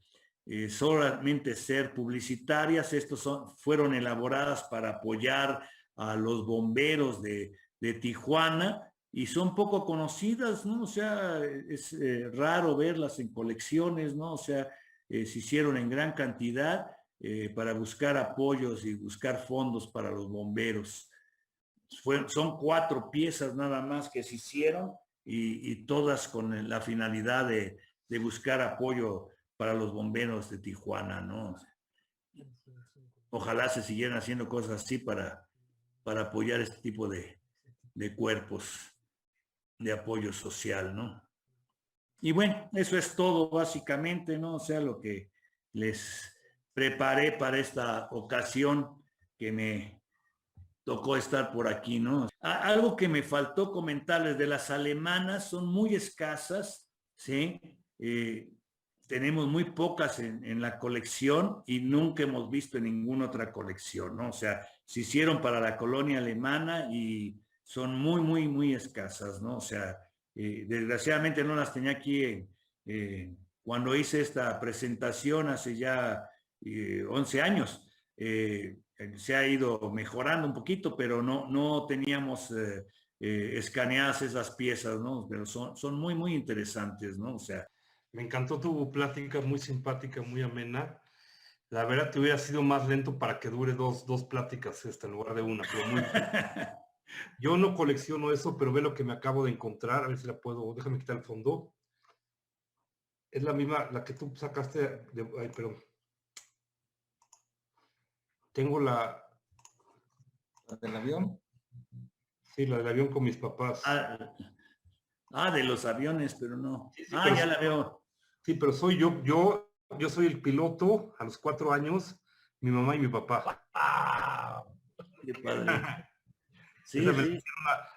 solamente ser publicitarias. Estos fueron elaboradas para apoyar a los bomberos de Tijuana y son poco conocidas, ¿no? O sea, es raro verlas en colecciones, ¿no? O sea, se hicieron en gran cantidad para buscar apoyos y buscar fondos para los bomberos. Son 4 piezas nada más que se hicieron y todas con la finalidad de buscar apoyo para los bomberos de Tijuana, ¿no? Ojalá se siguieran haciendo cosas así para apoyar este tipo de cuerpos de apoyo social, ¿no? Y bueno, eso es todo básicamente, ¿no? O sea, lo que les preparé para esta ocasión que me tocó estar por aquí, ¿no? Algo que me faltó comentarles de las alemanas, son muy escasas, ¿sí? Tenemos muy pocas en la colección y nunca hemos visto en ninguna otra colección, ¿no? O sea, se hicieron para la colonia alemana y son muy, muy, muy escasas, ¿no? O sea, desgraciadamente no las tenía aquí cuando hice esta presentación hace ya 11 años. Se ha ido mejorando un poquito, pero no teníamos escaneadas esas piezas, ¿no? Pero son muy, muy interesantes, ¿no? O sea, me encantó tu plática, muy simpática, muy amena. La verdad te hubiera sido más lento para que dure dos pláticas en lugar de una, pero muy Yo no colecciono eso, pero ve lo que me acabo de encontrar, a ver si la puedo, déjame quitar el fondo. Es la misma, la que tú sacaste ay, perdón. Tengo ¿La del avión? Sí, la del avión con mis papás. De los aviones, pero no. Sí, ya la veo. Sí, pero soy yo soy el piloto a los 4 años, mi mamá y mi papá. Qué padre. Sí, sí.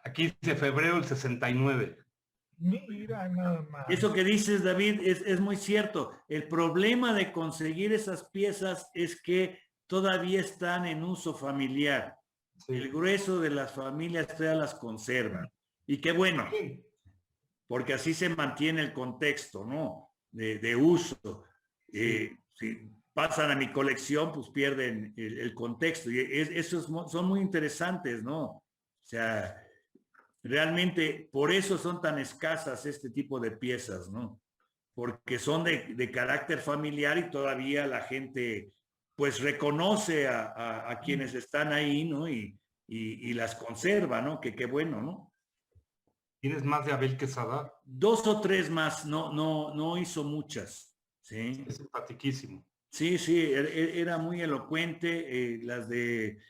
Aquí dice febrero del 69. Mira, nada más. Eso que dices, David, es muy cierto. El problema de conseguir esas piezas es que todavía están en uso familiar. Sí. El grueso de las familias todavía las conservan. Y qué bueno, porque así se mantiene el contexto, ¿no? De uso. Sí. Si pasan a mi colección, pues pierden el contexto. Y esos son muy interesantes, ¿no? O sea, realmente por eso son tan escasas este tipo de piezas, ¿no? Porque son de carácter familiar y todavía la gente pues reconoce a quienes están ahí, ¿no? Y las conserva, ¿no? Que qué bueno, ¿no? ¿Tienes más de Abel Quesada? 2 o 3 más, no hizo muchas. ¿Sí? Es simpatiquísimo. Sí, sí, era muy elocuente, las de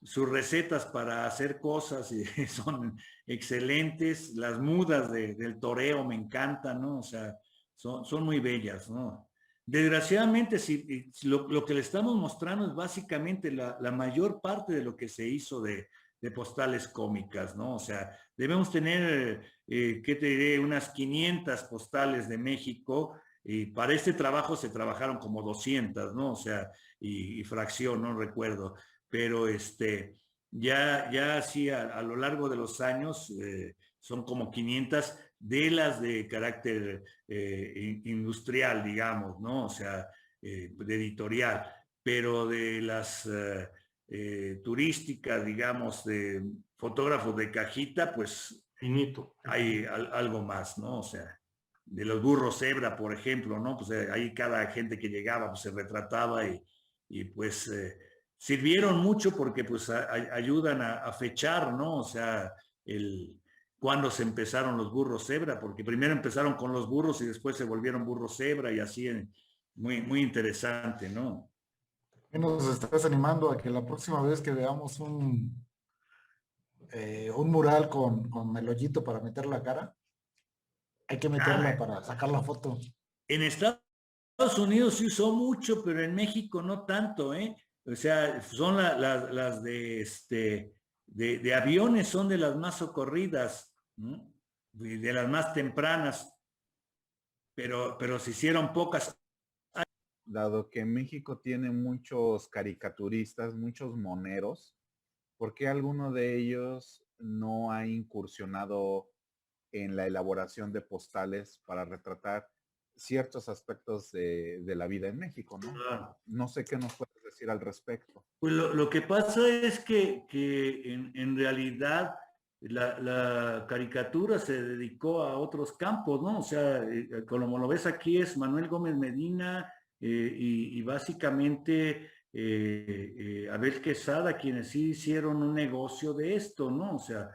sus recetas para hacer cosas son excelentes, las mudas del toreo me encantan, ¿no? O sea, son muy bellas, ¿no? Desgraciadamente, lo que le estamos mostrando es básicamente la mayor parte de lo que se hizo de postales cómicas, ¿no? O sea, debemos tener, ¿qué te diré? Unas 500 postales de México. Y para este trabajo se trabajaron como 200, ¿no? O sea, y fracción, no recuerdo. Pero ya así a lo largo de los años son como 500 de las de carácter industrial, digamos, ¿no? O sea, de editorial. Pero de las turísticas, digamos, de fotógrafos de cajita, pues Finito. hay algo más, ¿no? O sea, de los burros cebra, por ejemplo, ¿no? Pues ahí cada gente que llegaba pues, se retrataba y pues sirvieron mucho porque pues ayudan a fechar, ¿no? O sea, cuando se empezaron los burros cebra, porque primero empezaron con los burros y después se volvieron burros cebra y así, muy interesante, ¿no? ¿Qué nos estás animando a que la próxima vez que veamos un mural con el hoyito para meter la cara, hay que meterla para sacar la foto? En Estados Unidos se usó mucho, pero en México no tanto, ¿eh? O sea, son las de aviones, son de las más socorridas, ¿no? De las más tempranas, pero se hicieron pocas. Dado que México tiene muchos caricaturistas, muchos moneros, ¿por qué alguno de ellos no ha incursionado en la elaboración de postales para retratar ciertos aspectos de la vida en México, ¿no? Claro. No sé qué nos puedes decir al respecto. Pues lo que pasa es que en realidad la caricatura se dedicó a otros campos, ¿no? O sea, como lo ves aquí es Manuel Gómez Medina y básicamente Abel Quesada, quienes sí hicieron un negocio de esto, ¿no? O sea,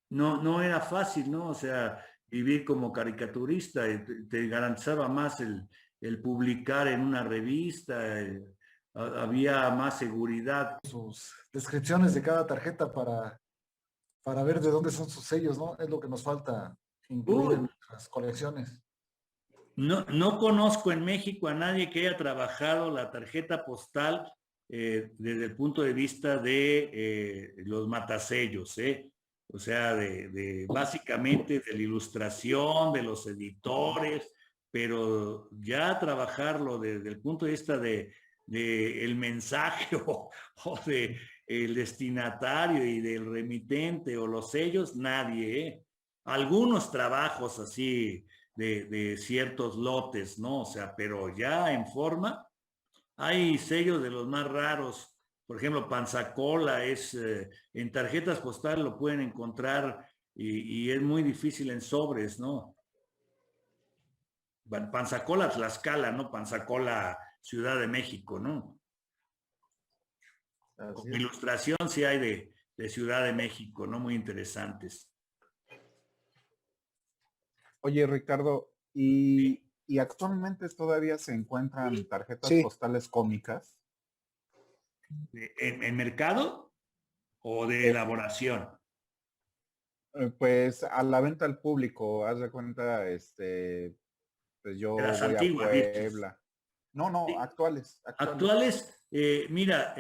no era fácil, ¿no? O sea, vivir como caricaturista, te garantizaba más el publicar en una revista, había más seguridad. Sus descripciones de cada tarjeta para ver de dónde son sus sellos, ¿no? Es lo que nos falta incluir en nuestras colecciones. No conozco en México a nadie que haya trabajado la tarjeta postal desde el punto de vista de los matasellos, ¿eh? O sea, básicamente de la ilustración, de los editores, pero ya trabajarlo desde el punto de vista de el mensaje o de el destinatario y del remitente o los sellos, nadie, ¿eh? Algunos trabajos así de ciertos lotes, ¿no? O sea, pero ya en forma, hay sellos de los más raros. Por ejemplo, Panzacola en tarjetas postales lo pueden encontrar y es muy difícil en sobres, ¿no? Panzacola Tlaxcala, ¿no? Panzacola Ciudad de México, ¿no? Con ilustración sí hay de Ciudad de México, ¿no? Muy interesantes. Oye, Ricardo, ¿y actualmente todavía se encuentran tarjetas postales cómicas? ¿En mercado o de elaboración? Pues a la venta al público, haz de cuenta, pues yo Las voy antiguas, a Puebla. No, sí. actuales. Mira,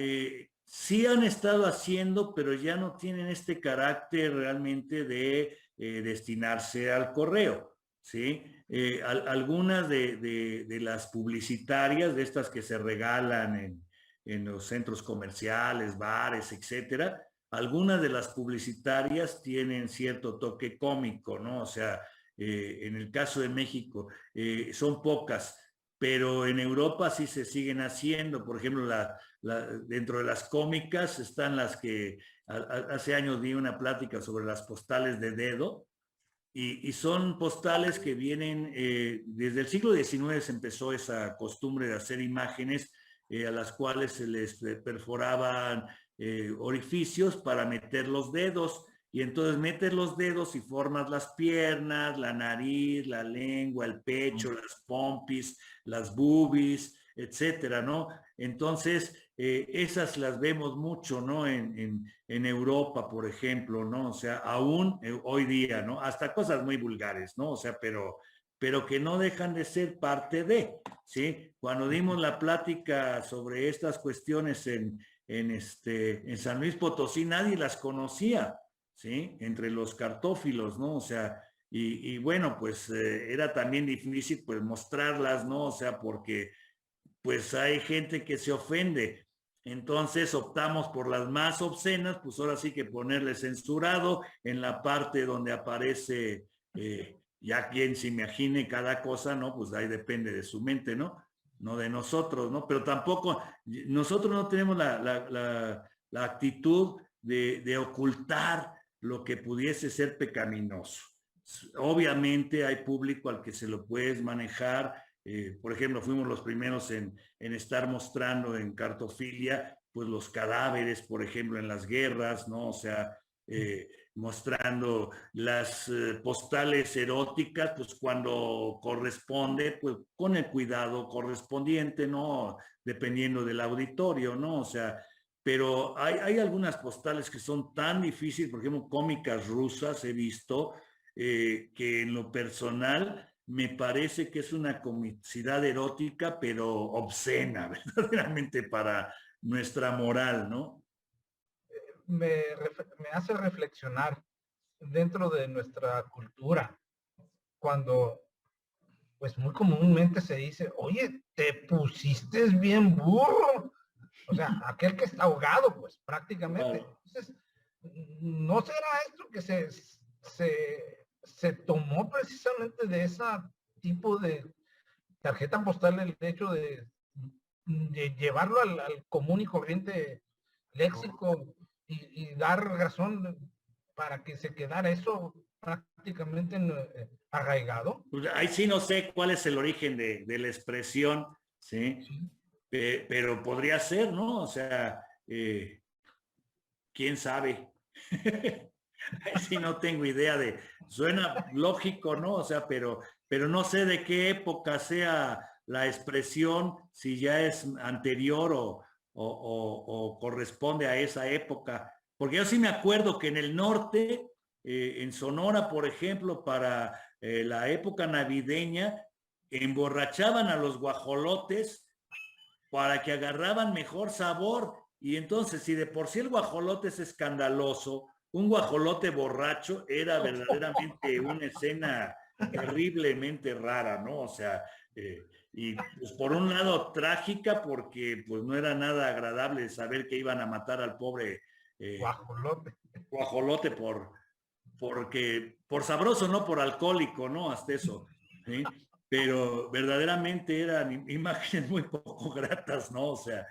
sí han estado haciendo, pero ya no tienen este carácter realmente de destinarse al correo, ¿sí? Algunas de las publicitarias, de estas que se regalan en los centros comerciales, bares, etcétera, algunas de las publicitarias tienen cierto toque cómico, ¿no? O sea, en el caso de México, son pocas, pero en Europa sí se siguen haciendo. Por ejemplo, dentro de las cómicas están las que hace años di una plática sobre las postales de dedo, y son postales que vienen, desde el siglo XIX se empezó esa costumbre de hacer imágenes a las cuales se les perforaban orificios para meter los dedos, y entonces metes los dedos y formas las piernas, la nariz, la lengua, el pecho, las pompis, las boobies, etcétera, ¿no? Entonces, esas las vemos mucho, ¿no? En Europa, por ejemplo, ¿no? O sea, aún hoy día, ¿no? Hasta cosas muy vulgares, ¿no? O sea, pero que no dejan de ser parte de, ¿sí? Cuando dimos la plática sobre estas cuestiones en San Luis Potosí, nadie las conocía, ¿sí? Entre los cartófilos, ¿no? O sea, y bueno, pues era también difícil pues mostrarlas, ¿no? O sea, porque pues hay gente que se ofende. Entonces optamos por las más obscenas, pues ahora sí que ponerle censurado en la parte donde aparece, ya quien se imagine cada cosa, ¿no? Pues ahí depende de su mente, ¿no? No de nosotros, ¿no? Pero tampoco, nosotros no tenemos la actitud de ocultar lo que pudiese ser pecaminoso. Obviamente hay público al que se lo puedes manejar. Por ejemplo, fuimos los primeros en estar mostrando en cartofilia, pues los cadáveres, por ejemplo, en las guerras, ¿no? O sea, mostrando las postales eróticas, pues cuando corresponde, pues con el cuidado correspondiente, ¿no? Dependiendo del auditorio, ¿no? O sea, pero hay algunas postales que son tan difíciles, por ejemplo, cómicas rusas he visto, que en lo personal me parece que es una comicidad erótica, pero obscena, verdaderamente para nuestra moral, ¿no? Me hace reflexionar dentro de nuestra cultura, cuando pues muy comúnmente se dice, oye, te pusiste bien burro. O sea, aquel que está ahogado, pues prácticamente. Claro. Entonces, ¿no será esto que se tomó precisamente de ese tipo de tarjeta postal, el hecho de llevarlo al común y corriente léxico y dar razón para que se quedara eso prácticamente arraigado? Pues ahí sí no sé cuál es el origen de la expresión, ¿sí? Sí. Pero podría ser, ¿no? O sea, quién sabe. Ahí sí no tengo idea suena lógico, ¿no? O sea, pero no sé de qué época sea la expresión, si ya es anterior o corresponde a esa época. Porque yo sí me acuerdo que en el norte, en Sonora, por ejemplo, para la época navideña, emborrachaban a los guajolotes para que agarraban mejor sabor. Y entonces, si de por sí el guajolote es escandaloso, un guajolote borracho era verdaderamente una escena terriblemente rara, ¿no? O sea, y pues por un lado trágica porque pues no era nada agradable saber que iban a matar al pobre Guajolote. guajolote por sabroso, no por alcohólico, ¿no? Hasta eso, ¿sí? Pero verdaderamente eran imágenes muy poco gratas, ¿no? O sea,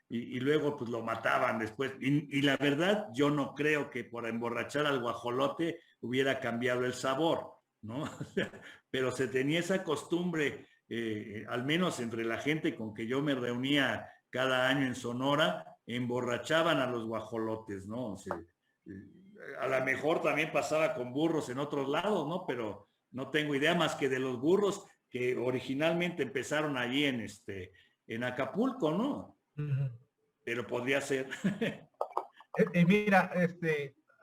y luego pues lo mataban después. Y la verdad, yo no creo que por emborrachar al guajolote hubiera cambiado el sabor, ¿no? Pero se tenía esa costumbre, al menos entre la gente con que yo me reunía cada año en Sonora, emborrachaban a los guajolotes, ¿no? O sea, a lo mejor también pasaba con burros en otros lados, ¿no? Pero no tengo idea más que de los burros que originalmente empezaron allí en Acapulco, ¿no? Pero podría ser. Y mira,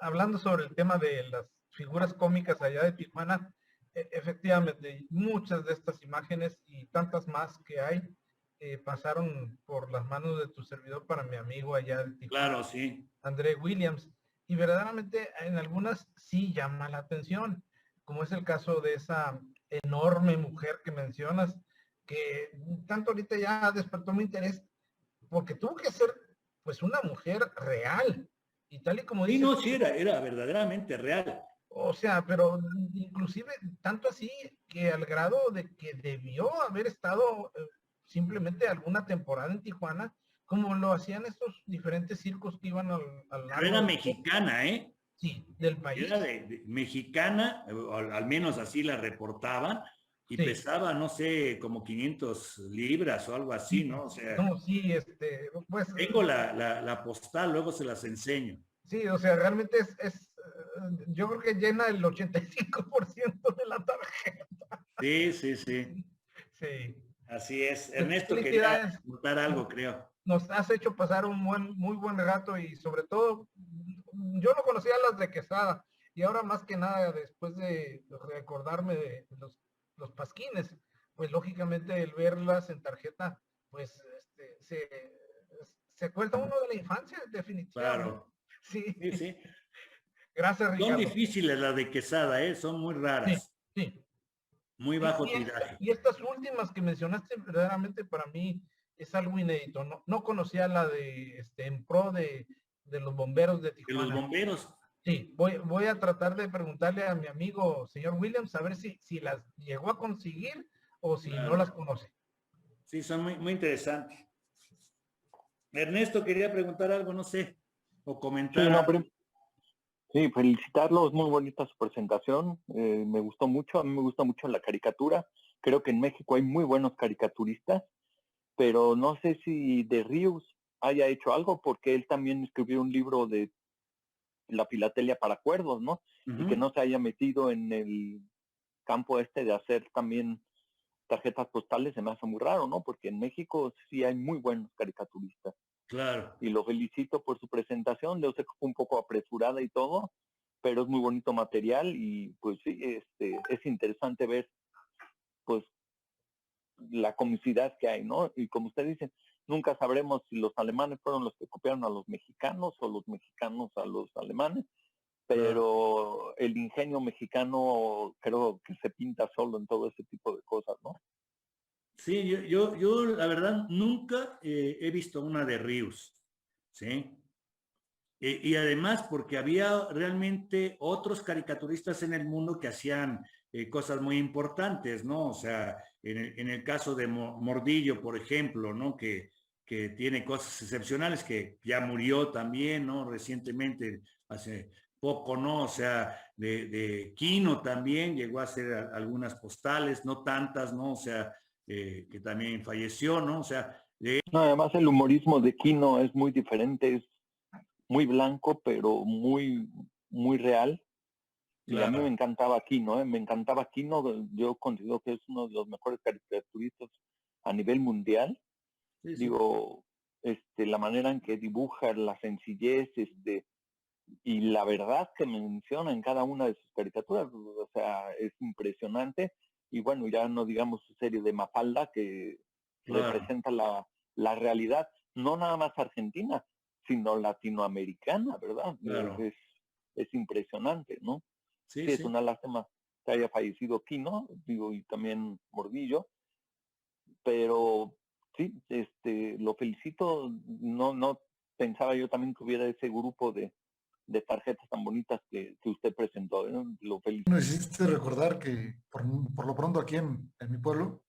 hablando sobre el tema de las figuras cómicas allá de Tijuana, efectivamente, muchas de estas imágenes y tantas más que hay pasaron por las manos de tu servidor para mi amigo allá de Tijuana. Claro, sí. André Williams. Y verdaderamente en algunas sí llama la atención, como es el caso de esa enorme mujer que mencionas, que tanto ahorita ya despertó mi interés, porque tuvo que ser pues una mujer real. Y tal y como dices, sí, no, sí, era verdaderamente real. o sea, pero inclusive tanto así que al grado de que debió haber estado simplemente alguna temporada en Tijuana, como lo hacían estos diferentes circos que iban al Pero era mexicana, ¿eh? Sí, del país. Era de mexicana, al menos así la reportaban, y Sí. pesaba, no sé, como 500 libras o algo así, ¿no? O sea, No, sí, pues... tengo la postal, luego se las enseño. Sí, o sea, realmente es yo creo que llena el 85% de la tarjeta. Sí, sí, sí. Sí. Así es. Ernesto quería Felicidades. contar algo, creo. Nos has hecho pasar un muy buen rato y sobre todo, yo no conocía las de Quesada y ahora más que nada, después de recordarme de los pasquines, pues lógicamente el verlas en tarjeta, pues se acuerda uno de la infancia, definitivamente. Claro. Sí. Sí, sí. Gracias, Ricardo. Son difíciles las de Quesada, ¿eh? Son muy raras. Sí, sí. Muy bajo tiraje. Y estas últimas que mencionaste, verdaderamente para mí es algo inédito. No conocía la de en pro de los bomberos de De Tijuana. los bomberos. Sí, voy a tratar de preguntarle a mi amigo señor Williams a ver si las llegó a conseguir o si Claro. no las conoce. Sí, son muy interesantes. Ernesto quería preguntar algo, no sé, o comentar. Sí, algo. Sí, felicitarlos, muy bonita su presentación, me gustó mucho, a mí me gusta mucho la caricatura, creo que en México hay muy buenos caricaturistas, pero no sé si de Ríos haya hecho algo, porque él también escribió un libro de la filatelia para cuerdos, ¿no? Y que no se haya metido en el campo de hacer también tarjetas postales se me hace muy raro, ¿no? Porque en México sí hay muy buenos caricaturistas. Claro. Y lo felicito por su presentación, yo sé que fue un poco apresurada y todo, pero es muy bonito material y pues sí, es interesante ver pues la comicidad que hay, ¿no? Y como usted dice, nunca sabremos si los alemanes fueron los que copiaron a los mexicanos o los mexicanos a los alemanes, pero el ingenio mexicano creo que se pinta solo en todo ese tipo de cosas, ¿no? Sí, yo la verdad nunca he visto una de Ríos, ¿sí? Y además porque había realmente otros caricaturistas en el mundo que hacían cosas muy importantes, ¿no? O sea, en el caso de Mordillo, por ejemplo, ¿no? Que tiene cosas excepcionales, que ya murió también, ¿no? Recientemente, hace poco, ¿no? O sea, de Quino también llegó a hacer algunas postales, no tantas, ¿no? O sea, que también falleció, ¿no? O sea, no, además el humorismo de Quino es muy diferente, es muy blanco, pero muy real. Y claro. a mí me encantaba Quino, me encantaba Quino, yo considero que es uno de los mejores caricaturistas a nivel mundial. Sí, sí. Digo, la manera en que dibuja, la sencillez, y la verdad que menciona en cada una de sus caricaturas, o sea, es impresionante. Y bueno, ya no digamos su serie de Mafalda, que representa la realidad, no nada más argentina, sino latinoamericana, ¿verdad? Claro. Es impresionante, ¿no? Sí, sí, es una lástima que haya fallecido Quino, digo, y también Mordillo, pero sí, lo felicito, no pensaba yo también que hubiera ese grupo de tarjetas tan bonitas que usted presentó, ¿no? Lo felicito. Me hiciste recordar que por lo pronto aquí en mi pueblo,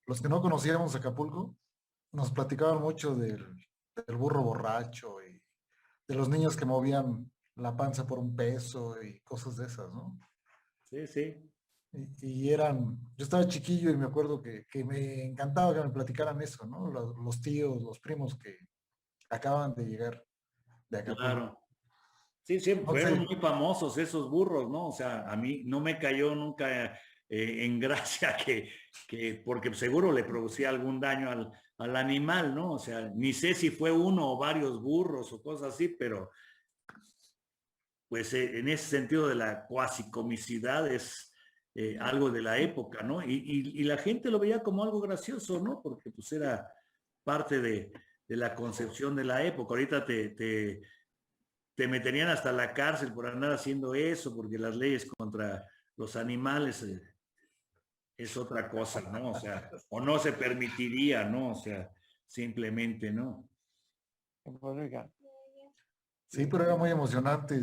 los que no conocíamos Acapulco, nos platicaban mucho del burro borracho y de los niños que movían la panza por $1 y cosas de esas, ¿no? Sí, sí. Y yo estaba chiquillo y me acuerdo que me encantaba que me platicaran eso, ¿no? Los tíos, los primos que acaban de llegar de Acapulco. Claro. Sí, siempre No fueron sé. muy famosos esos burros, ¿no? O sea, a mí no me cayó nunca en gracia porque seguro le producía algún daño al animal, ¿no? O sea, ni sé si fue uno o varios burros o cosas así, pero pues en ese sentido de la cuasicomicidad es algo de la época, ¿no? Y la gente lo veía como algo gracioso, ¿no? Porque pues era parte de la concepción de la época. Ahorita te meterían hasta la cárcel por andar haciendo eso, porque las leyes contra los animales es otra cosa, ¿no? O sea, o no se permitiría, ¿no? O sea, simplemente, ¿no? Sí, pero era muy emocionante.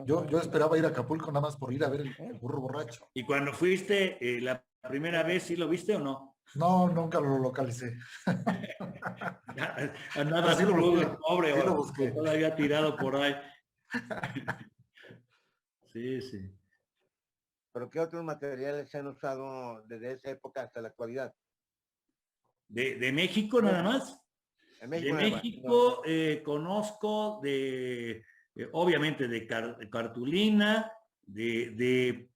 Yo esperaba ir a Acapulco nada más por ir a ver el burro borracho. Y cuando fuiste la primera vez, ¿sí lo viste o no? No, nunca lo localicé. Andaba sí lo pobre, busqué, pobre, sí lo o busqué. todavía tirado por ahí. Sí, sí. ¿Pero qué otros materiales se han usado desde esa época hasta la actualidad? ¿De México nada más? En México, De México conozco de obviamente de cartulina, de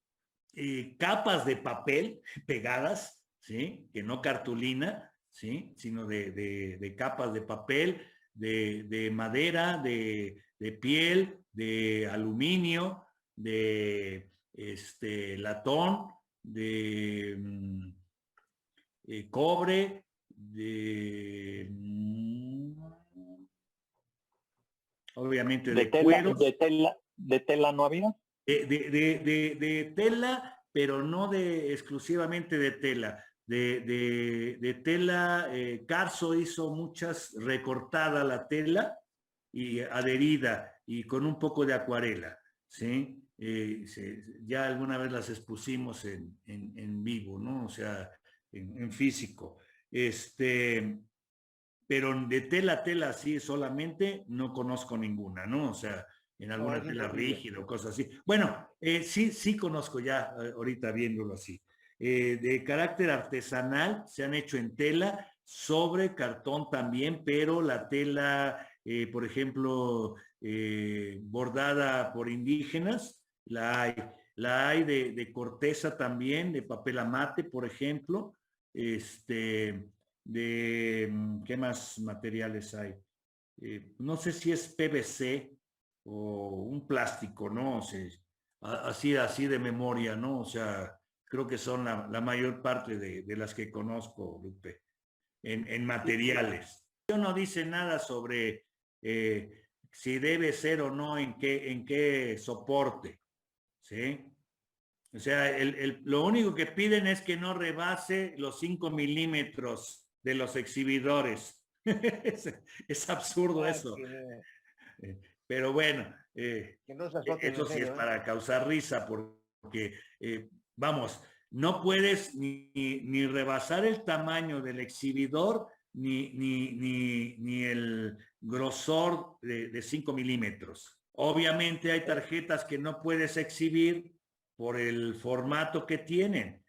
capas de papel pegadas, ¿sí? Que no cartulina, ¿sí? Sino de capas de papel, de madera, de piel, de aluminio, de latón, de cobre, obviamente de cuero. ¿De tela no había? De tela, pero no exclusivamente de tela. De tela, Carso hizo muchas recortada la tela y adherida y con un poco de acuarela, ¿sí? Ya alguna vez las expusimos en vivo, ¿no? O sea, en físico. Pero de tela a tela así solamente no conozco ninguna, ¿no? O sea, en alguna tela rígida o cosas así. Bueno, sí conozco ya, ahorita viéndolo así. De carácter artesanal, se han hecho en tela, sobre cartón también, pero la tela, por ejemplo, bordada por indígenas, la hay. La hay de corteza también, de papel amate, por ejemplo. ¿Qué más materiales hay? No sé si es PVC o un plástico, ¿no? O sea, así de memoria, ¿no? O sea, creo que son la mayor parte de las que conozco, Lupe, en materiales. Yo no dice nada sobre si debe ser o no en qué soporte, ¿sí? O sea, lo único que piden es que no rebase los 5 milímetros de los exhibidores. Es absurdo eso. Pero bueno, eso sí es para causar risa, porque, vamos, no puedes ni rebasar el tamaño del exhibidor ni el grosor de 5 milímetros. Obviamente hay tarjetas que no puedes exhibir por el formato que tienen.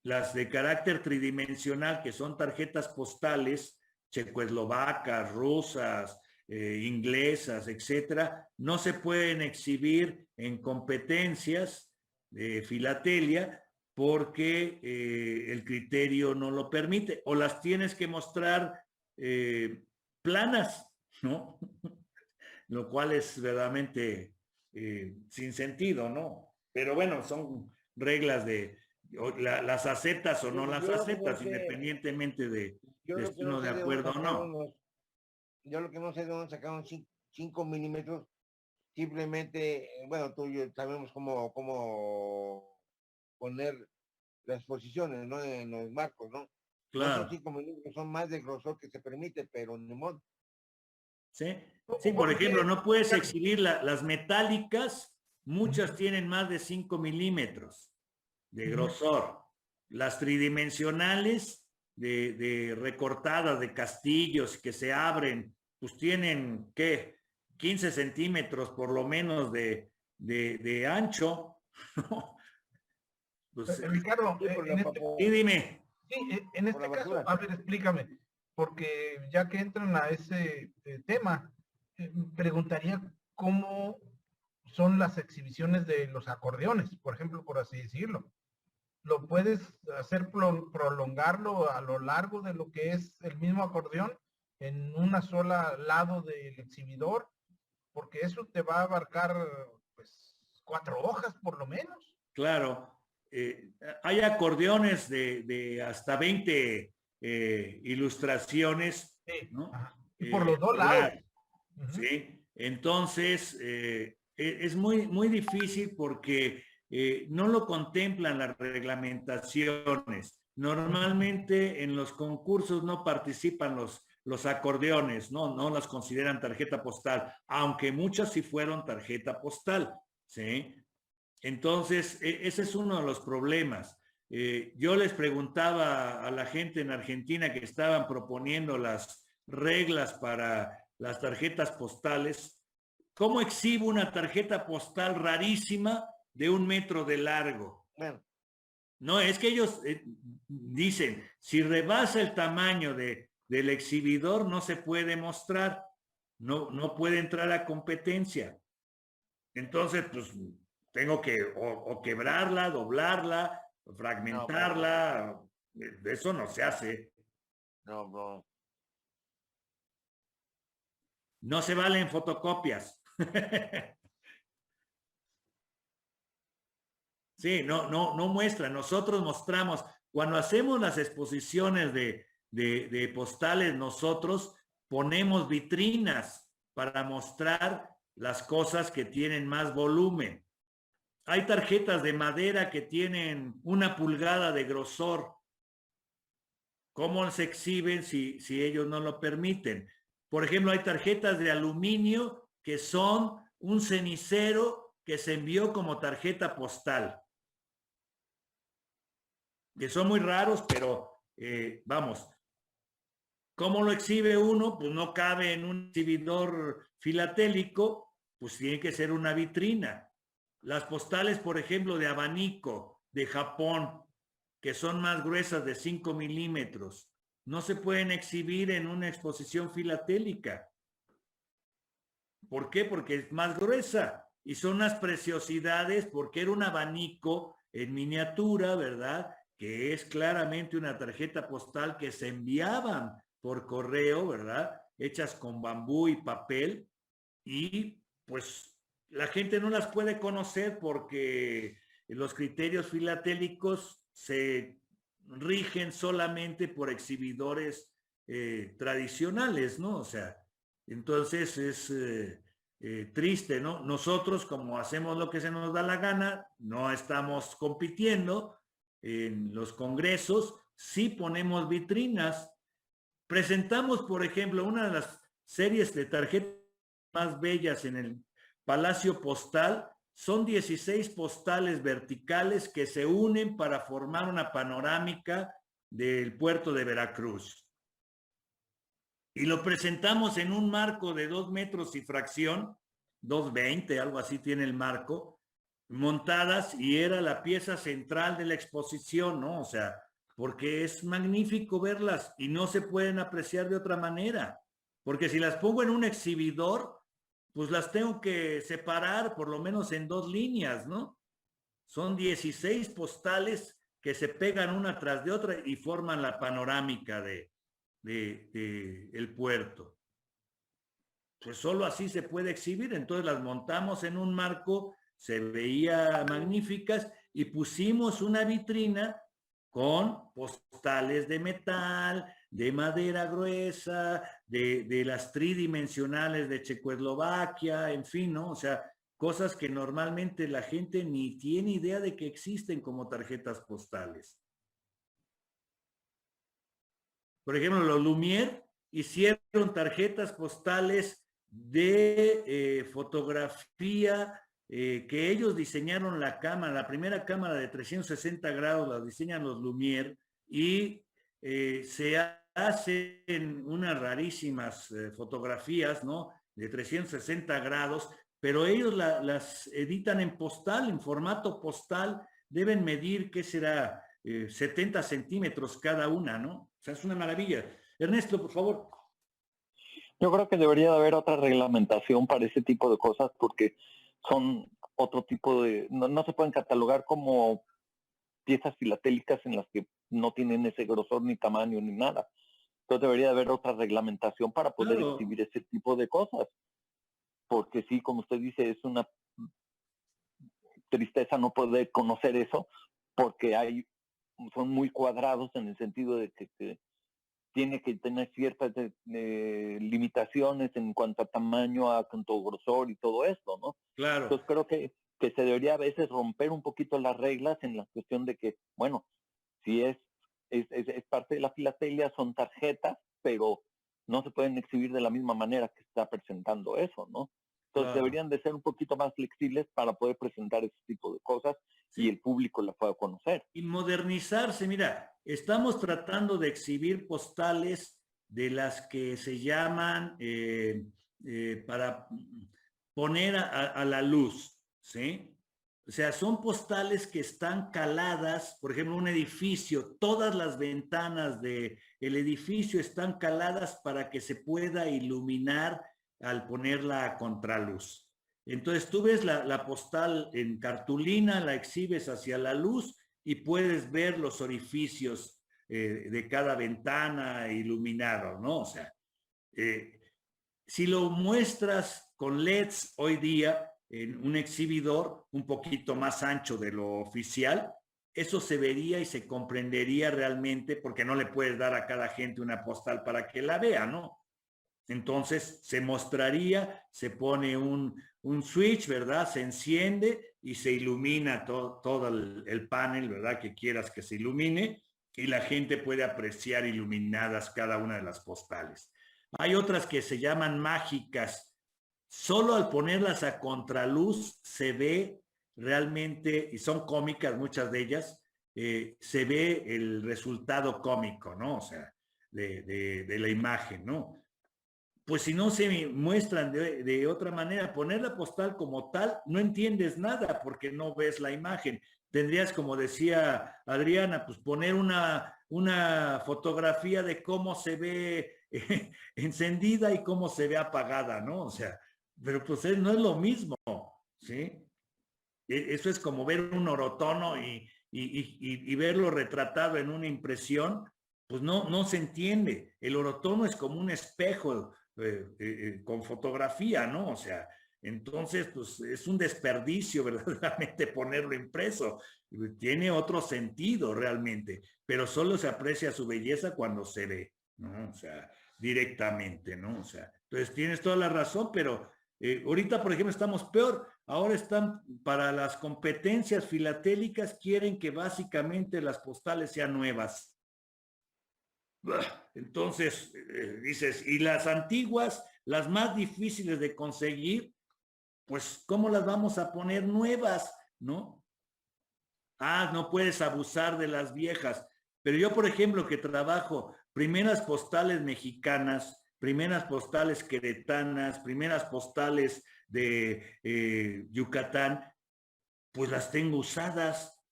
Las de carácter tridimensional, que son tarjetas postales, checoslovacas, rusas, inglesas, etcétera, no se pueden exhibir en competencias de filatelia porque el criterio no lo permite, o las tienes que mostrar planas, ¿no? Lo cual es verdaderamente sin sentido, ¿no? Pero bueno, son reglas de las aceptas o no las aceptas, independientemente de estar uno de acuerdo o no. Yo lo que no sé de dónde sacaron 5 milímetros, simplemente, bueno, tú y yo sabemos cómo poner las posiciones, ¿no? En los marcos, ¿no? Claro. No son 5 milímetros, son más de grosor que se permite, pero ni modo. Sí, por ejemplo, no puedes exhibir las metálicas. Muchas tienen más de 5 milímetros de grosor. Las tridimensionales de recortadas de castillos que se abren, pues tienen, ¿qué? 15 centímetros por lo menos de ancho. Pues, Ricardo, dime. Sí, en este caso, a ver, explícame, porque ya que entran a ese tema, preguntaría cómo son las exhibiciones de los acordeones, por ejemplo, por así decirlo. ¿Lo puedes hacer prolongarlo a lo largo de lo que es el mismo acordeón en una sola lado del exhibidor? Porque eso te va a abarcar, pues, 4 hojas por lo menos. Claro. Hay acordeones de hasta 20 ilustraciones, Sí, ¿no? Y por los dos lados. Sí, entonces es muy difícil porque no lo contemplan las reglamentaciones. Normalmente en los concursos no participan los acordeones, no las consideran tarjeta postal, aunque muchas sí fueron tarjeta postal, ¿sí? Entonces, ese es uno de los problemas. Yo les preguntaba a la gente en Argentina que estaban proponiendo las reglas para las tarjetas postales, ¿cómo exhibo una tarjeta postal rarísima de 1 metro de largo? Bueno. No, es que ellos dicen, si rebasa el tamaño del exhibidor no se puede mostrar, no puede entrar a competencia. Entonces, pues tengo que o quebrarla, doblarla, fragmentarla. Eso no se hace. No, bro. No se valen fotocopias. Sí, no muestra. Nosotros mostramos, cuando hacemos las exposiciones de postales, nosotros ponemos vitrinas para mostrar las cosas que tienen más volumen. Hay tarjetas de madera que tienen 1 pulgada de grosor. ¿Cómo se exhiben si ellos no lo permiten? Por ejemplo, hay tarjetas de aluminio que son un cenicero que se envió como tarjeta postal. Que son muy raros, pero vamos, ¿cómo lo exhibe uno? Pues no cabe en un exhibidor filatélico, pues tiene que ser una vitrina. Las postales, por ejemplo, de abanico de Japón, que son más gruesas de 5 milímetros, no se pueden exhibir en una exposición filatélica. ¿Por qué? Porque es más gruesa y son unas preciosidades porque era un abanico en miniatura, ¿verdad? Que es claramente una tarjeta postal que se enviaban por correo, ¿verdad? Hechas con bambú y papel y pues la gente no las puede conocer porque los criterios filatélicos se rigen solamente por exhibidores tradicionales, ¿no? O sea, entonces es triste, ¿no? Nosotros, como hacemos lo que se nos da la gana, no estamos compitiendo en los congresos, sí ponemos vitrinas. Presentamos, por ejemplo, una de las series de tarjetas más bellas en el Palacio Postal. Son 16 postales verticales que se unen para formar una panorámica del puerto de Veracruz. Y lo presentamos en un marco de 2 metros y fracción, 2.20, algo así tiene el marco, montadas, y era la pieza central de la exposición, ¿no? O sea, porque es magnífico verlas y no se pueden apreciar de otra manera. Porque si las pongo en un exhibidor, pues las tengo que separar por lo menos en 2 líneas, ¿no? Son 16 postales que se pegan una tras de otra y forman la panorámica de el puerto. Pues solo así se puede exhibir. Entonces las montamos en un marco, se veía magníficas y pusimos una vitrina con postales de metal, de madera gruesa, de las tridimensionales de Checoslovaquia, en fin, ¿no? O sea, cosas que normalmente la gente ni tiene idea de que existen como tarjetas postales. Por ejemplo, los Lumière hicieron tarjetas postales de fotografía que ellos diseñaron la cámara, la primera cámara de 360 grados la diseñan los Lumière y se hacen unas rarísimas fotografías, ¿no? De 360 grados, pero ellos las editan en postal, en formato postal, deben medir, ¿qué será? 70 centímetros cada una, ¿no? O sea, es una maravilla. Ernesto, por favor. Yo creo que debería de haber otra reglamentación para ese tipo de cosas porque son otro tipo de... No se pueden catalogar como piezas filatélicas en las que no tienen ese grosor ni tamaño ni nada. Entonces debería de haber otra reglamentación para poder exhibir ese tipo de cosas. Porque sí, como usted dice, es una tristeza no poder conocer eso porque son muy cuadrados en el sentido de que tiene que tener ciertas limitaciones en cuanto a tamaño, a cuanto a grosor y todo esto, ¿no? Claro. Entonces creo que se debería a veces romper un poquito las reglas en la cuestión de que, bueno, si es parte de la filatelia, son tarjetas, pero no se pueden exhibir de la misma manera que está presentando eso, ¿no? Entonces deberían de ser un poquito más flexibles para poder presentar ese tipo de cosas y el público la pueda conocer. Y modernizarse, mira, estamos tratando de exhibir postales de las que se llaman para poner a la luz, ¿sí? O sea, son postales que están caladas, por ejemplo, un edificio, todas las ventanas del edificio están caladas para que se pueda iluminar al poner la contraluz. Entonces tú ves la postal en cartulina, la exhibes hacia la luz y puedes ver los orificios de cada ventana iluminado, ¿no? O sea, si lo muestras con LEDs hoy día en un exhibidor un poquito más ancho de lo oficial, eso se vería y se comprendería realmente, porque no le puedes dar a cada gente una postal para que la vea, ¿no? Entonces se mostraría, se pone un switch, ¿verdad? Se enciende y se ilumina todo el panel, ¿verdad? Que quieras que se ilumine y la gente puede apreciar iluminadas cada una de las postales. Hay otras que se llaman mágicas. Solo al ponerlas a contraluz se ve realmente, y son cómicas muchas de ellas, se ve el resultado cómico, ¿no? O sea, de la imagen, ¿no? Pues si no se muestran de otra manera, poner la postal como tal, no entiendes nada porque no ves la imagen. Tendrías, como decía Adriana, pues poner una fotografía de cómo se ve encendida y cómo se ve apagada, ¿no? O sea, pero pues no es lo mismo, ¿sí? Eso es como ver un orotono y verlo retratado en una impresión, pues no se entiende. El orotono es como un espejo con fotografía, ¿no? O sea, entonces, pues es un desperdicio verdaderamente ponerlo impreso. Tiene otro sentido realmente, pero solo se aprecia su belleza cuando se ve, ¿no? O sea, directamente, ¿no? O sea, entonces tienes toda la razón, pero ahorita, por ejemplo, estamos peor. Ahora están para las competencias filatélicas, quieren que básicamente las postales sean nuevas. Entonces, dices, y las antiguas, las más difíciles de conseguir, pues, ¿cómo las vamos a poner nuevas? ¿No? Ah, no puedes abusar de las viejas. Pero yo, por ejemplo, que trabajo primeras postales mexicanas, primeras postales queretanas, primeras postales de Yucatán, pues las tengo usadas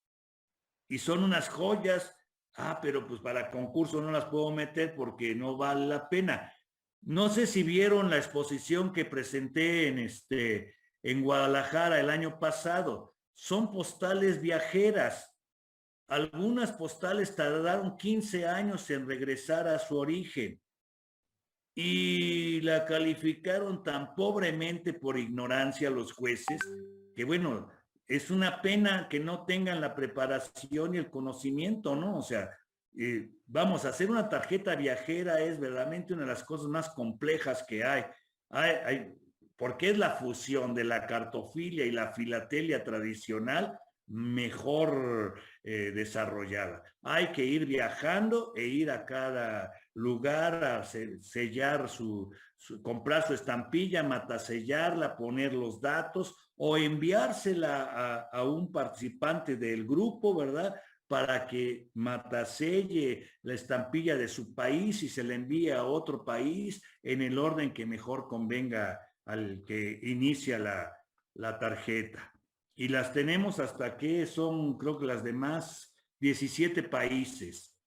y son unas joyas. Ah, pero pues para concurso no las puedo meter porque no vale la pena. No sé si vieron la exposición que presenté en Guadalajara el año pasado. Son postales viajeras. Algunas postales tardaron 15 años en regresar a su origen y la calificaron tan pobremente por ignorancia los jueces que, bueno, es una pena que no tengan la preparación y el conocimiento, ¿no? O sea, vamos, hacer una tarjeta viajera es verdaderamente una de las cosas más complejas que hay. Porque es la fusión de la cartofilia y la filatelia tradicional mejor desarrollada. Hay que ir viajando e ir a cada lugar a sellar comprar su estampilla, matasellarla, poner los datos o enviársela a un participante del grupo, ¿verdad? Para que mataselle la estampilla de su país y se la envíe a otro país en el orden que mejor convenga al que inicia la tarjeta. Y las tenemos hasta que son, creo que las demás, 17 países.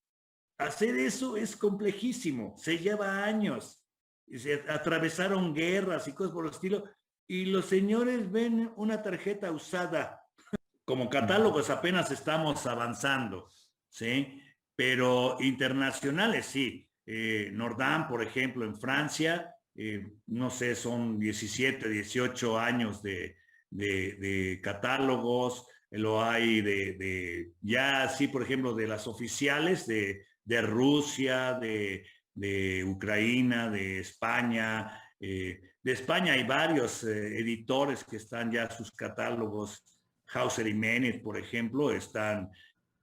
Hacer eso es complejísimo, se lleva años, se atravesaron guerras y cosas por el estilo, y los señores ven una tarjeta usada. Como catálogos apenas estamos avanzando, ¿sí? Pero internacionales sí. Nordam, por ejemplo, en Francia, no sé, son 17, 18 años de catálogos, lo hay ya sí, por ejemplo, de las oficiales de Rusia, de Ucrania, de España. De España hay varios editores que están ya sus catálogos. Hauser y Menet, por ejemplo, están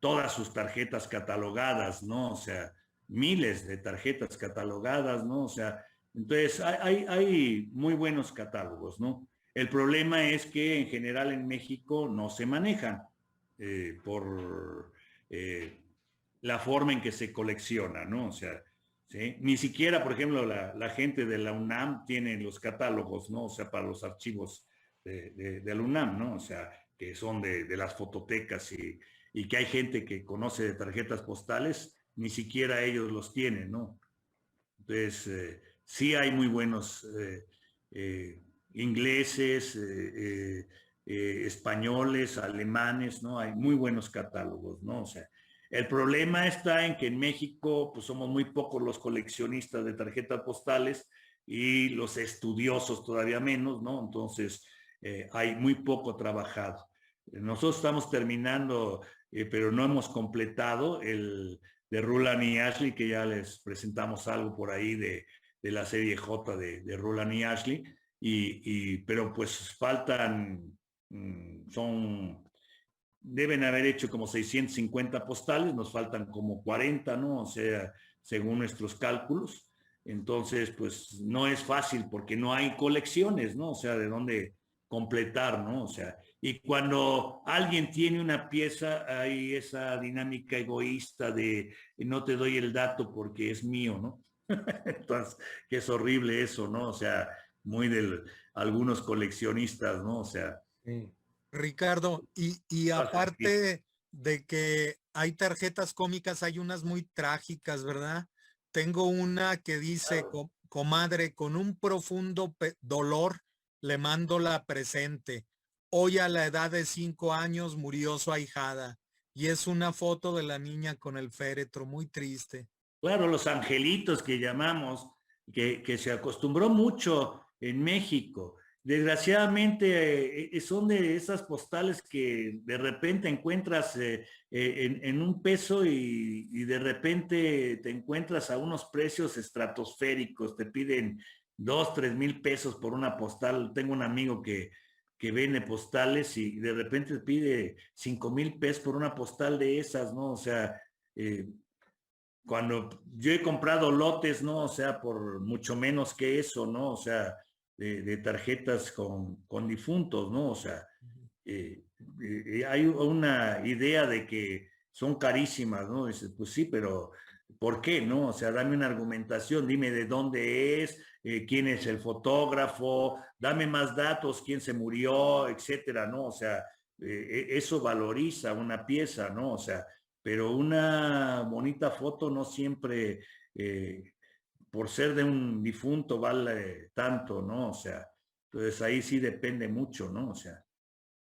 todas sus tarjetas catalogadas, ¿no? O sea, miles de tarjetas catalogadas, ¿no? O sea, entonces hay muy buenos catálogos, ¿no? El problema es que en general en México no se manejan por la forma en que se colecciona, ¿no? O sea, ¿sí? Ni siquiera, por ejemplo, la gente de la UNAM tiene los catálogos, ¿no? O sea, para los archivos de la UNAM, ¿no? O sea, que son de las fototecas y que hay gente que conoce de tarjetas postales, ni siquiera ellos los tienen, ¿no? Entonces, sí hay muy buenos ingleses, españoles, alemanes, ¿no? Hay muy buenos catálogos, ¿no? O sea, el problema está en que en México, pues somos muy pocos los coleccionistas de tarjetas postales y los estudiosos todavía menos, ¿no? Entonces, hay muy poco trabajado. Nosotros estamos terminando, pero no hemos completado el de Ruland y Ashley, que ya les presentamos algo por ahí de la serie J de Ruland y Ashley, pero pues faltan, deben haber hecho como 650 postales, nos faltan como 40, ¿no? O sea, según nuestros cálculos. Entonces, pues no es fácil porque no hay colecciones, ¿no? O sea, de dónde completar, ¿no? O sea, y cuando alguien tiene una pieza, hay esa dinámica egoísta de no te doy el dato porque es mío, ¿no? Entonces, que es horrible eso, ¿no? O sea, muy de algunos coleccionistas, ¿no? O sea. Sí. Ricardo, y aparte de que hay tarjetas cómicas, hay unas muy trágicas, ¿verdad? Tengo una que dice, comadre, con un profundo dolor le mando la presente. Hoy a la edad de 5 años murió su ahijada. Y es una foto de la niña con el féretro, muy triste. Claro, los angelitos que llamamos, que se acostumbró mucho en México. Desgraciadamente son de esas postales que de repente encuentras en un peso y de repente te encuentras a unos precios estratosféricos, te piden 2, 3 mil pesos por una postal. Tengo un amigo que vende postales y de repente te pide 5 mil pesos por una postal de esas, ¿no? O sea, cuando yo he comprado lotes, ¿no? O sea, por mucho menos que eso, ¿no? O sea, de tarjetas con difuntos, ¿no? O sea, hay una idea de que son carísimas, ¿no? Dices, pues sí, pero ¿por qué, no? O sea, dame una argumentación, dime de dónde es, quién es el fotógrafo, dame más datos, quién se murió, etcétera, ¿no? O sea, eso valoriza una pieza, ¿no? O sea, pero una bonita foto no siempre, por ser de un difunto, vale tanto, ¿no? O sea, entonces ahí sí depende mucho, ¿no? O sea,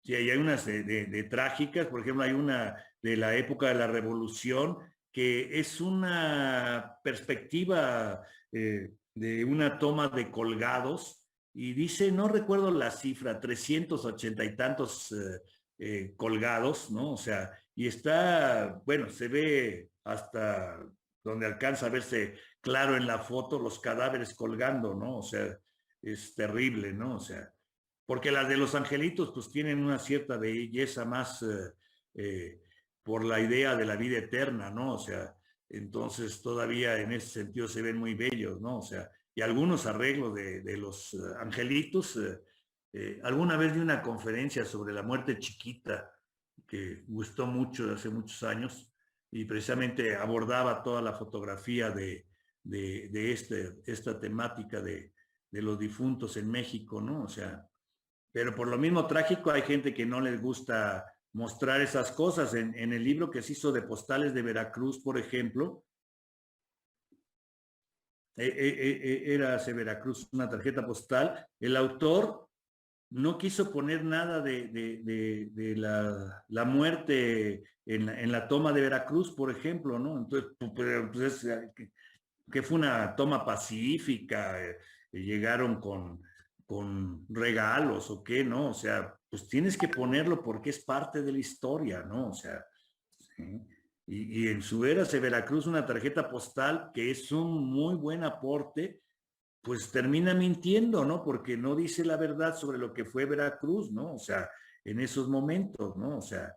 sí, hay unas de trágicas, por ejemplo, hay una de la época de la Revolución, que es una perspectiva de una toma de colgados, y dice, no recuerdo la cifra, 380 y tantos colgados, ¿no? O sea, y está, bueno, se ve hasta donde alcanza a verse claro en la foto los cadáveres colgando, ¿no? O sea, es terrible, ¿no? O sea, porque las de los angelitos pues tienen una cierta belleza más por la idea de la vida eterna, ¿no? O sea, entonces todavía en ese sentido se ven muy bellos, ¿no? O sea, y algunos arreglos de los angelitos. Alguna vez di una conferencia sobre la muerte chiquita que gustó mucho hace muchos años y precisamente abordaba toda la fotografía de esta temática de los difuntos en México, ¿no? O sea, pero por lo mismo trágico hay gente que no les gusta mostrar esas cosas. En el libro que se hizo de postales de Veracruz, por ejemplo, era hacia Veracruz una tarjeta postal, el autor no quiso poner nada de la muerte en la toma de Veracruz, por ejemplo, ¿no? Entonces, pues que fue una toma pacífica, llegaron con regalos o qué, ¿no? O sea, pues tienes que ponerlo porque es parte de la historia, ¿no? O sea, ¿sí? Y en su era de Veracruz, una tarjeta postal que es un muy buen aporte, pues termina mintiendo, ¿no? Porque no dice la verdad sobre lo que fue Veracruz, ¿no? O sea, en esos momentos, ¿no? O sea,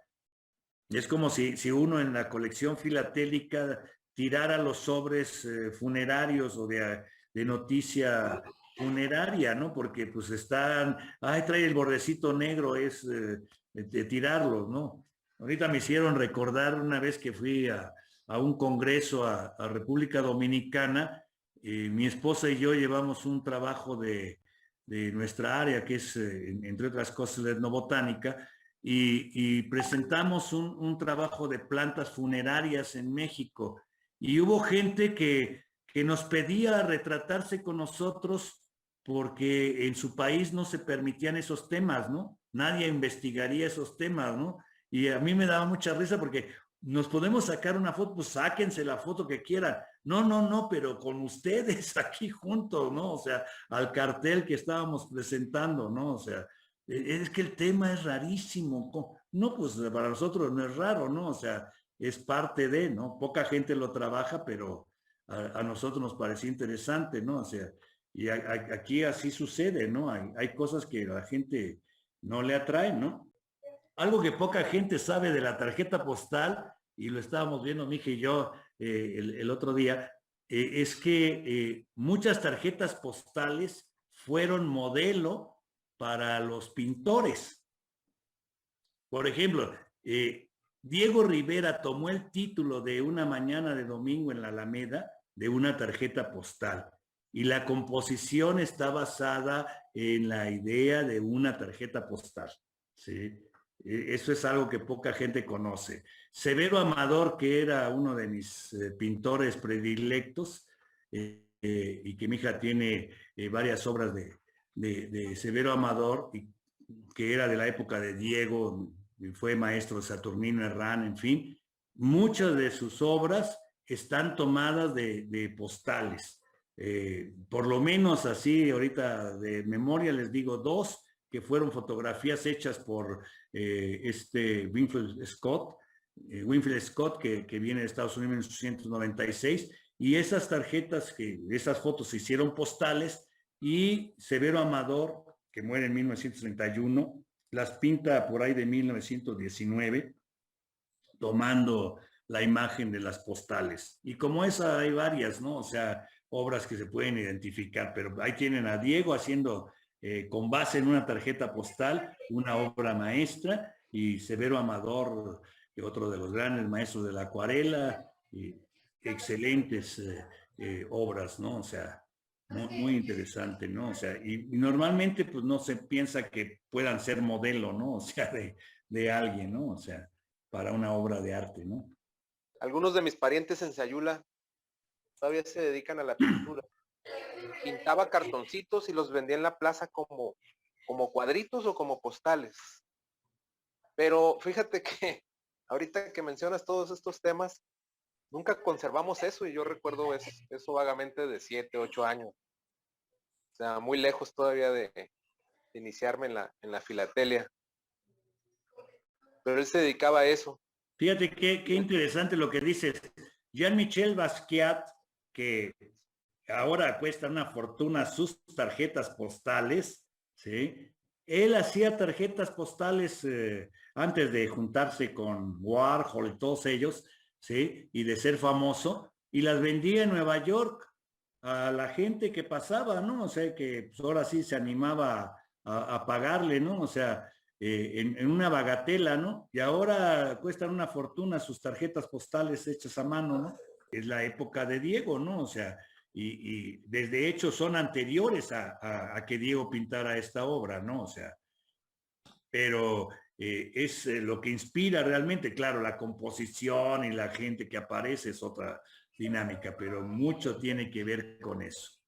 es como si uno en la colección filatélica tirara los sobres funerarios o de noticia funeraria, ¿no? Porque pues están, ay, trae el bordecito negro, es de tirarlos, ¿no? Ahorita me hicieron recordar una vez que fui a un congreso a República Dominicana. Mi esposa y yo llevamos un trabajo de nuestra área, que es, entre otras cosas, la etnobotánica, y presentamos un trabajo de plantas funerarias en México. Y hubo gente que nos pedía retratarse con nosotros porque en su país no se permitían esos temas, ¿no? Nadie investigaría esos temas, ¿no? Y a mí me daba mucha risa porque nos podemos sacar una foto, pues sáquense la foto que quieran. No, no, no, pero con ustedes aquí juntos, ¿no? O sea, al cartel que estábamos presentando, ¿no? O sea, es que el tema es rarísimo. No, pues para nosotros no es raro, ¿no? O sea, es parte de, ¿no? Poca gente lo trabaja, pero a nosotros nos pareció interesante, ¿no? O sea, y aquí así sucede, ¿no? Hay cosas que a la gente no le atraen, ¿no? Algo que poca gente sabe de la tarjeta postal, y lo estábamos viendo mi hija y yo el otro día, es que muchas tarjetas postales fueron modelo para los pintores. Por ejemplo, Diego Rivera tomó el título de Una mañana de domingo en la Alameda de una tarjeta postal. Y la composición está basada en la idea de una tarjeta postal. ¿Sí? Eso es algo que poca gente conoce. Severo Amador, que era uno de mis pintores predilectos, y que mi hija tiene varias obras de Severo Amador, y que era de la época de Diego, fue maestro de Saturnino Herrán, en fin, muchas de sus obras están tomadas de postales. Por lo menos así, ahorita de memoria les digo dos, que fueron fotografías hechas por Winfield Scott, que viene de Estados Unidos en 1896, y esas tarjetas, esas fotos se hicieron postales, y Severo Amador, que muere en 1931, las pinta por ahí de 1919, tomando la imagen de las postales. Y como esa hay varias, ¿no? O sea, obras que se pueden identificar, pero ahí tienen a Diego haciendo, con base en una tarjeta postal, una obra maestra, y Severo Amador, otro de los grandes maestros de la acuarela, y excelentes obras, ¿no? O sea, muy interesante, ¿no? O sea, y normalmente pues no se piensa que puedan ser modelo, ¿no? O sea, de alguien, ¿no? O sea, para una obra de arte, ¿no? Algunos de mis parientes en Sayula todavía se dedican a la pintura. Pintaba cartoncitos y los vendía en la plaza como cuadritos o como postales. Pero fíjate que ahorita que mencionas todos estos temas, nunca conservamos eso, y yo recuerdo eso vagamente de 7, 8 años. O sea, muy lejos todavía de iniciarme en la filatelia. Pero él se dedicaba a eso. Fíjate qué interesante lo que dices. Jean-Michel Basquiat, que ahora cuesta una fortuna sus tarjetas postales, ¿sí? Él hacía tarjetas postales antes de juntarse con Warhol y todos ellos, ¿sí? Y de ser famoso, y las vendía en Nueva York a la gente que pasaba, ¿no? O sea, que pues, ahora sí se animaba a pagarle, ¿no? O sea, en una bagatela, ¿no? Y ahora cuestan una fortuna sus tarjetas postales hechas a mano, ¿no? Es la época de Diego, ¿no? O sea, y desde hecho son anteriores a que Diego pintara esta obra, ¿no? O sea, pero es lo que inspira realmente, claro, la composición y la gente que aparece es otra dinámica, pero mucho tiene que ver con eso.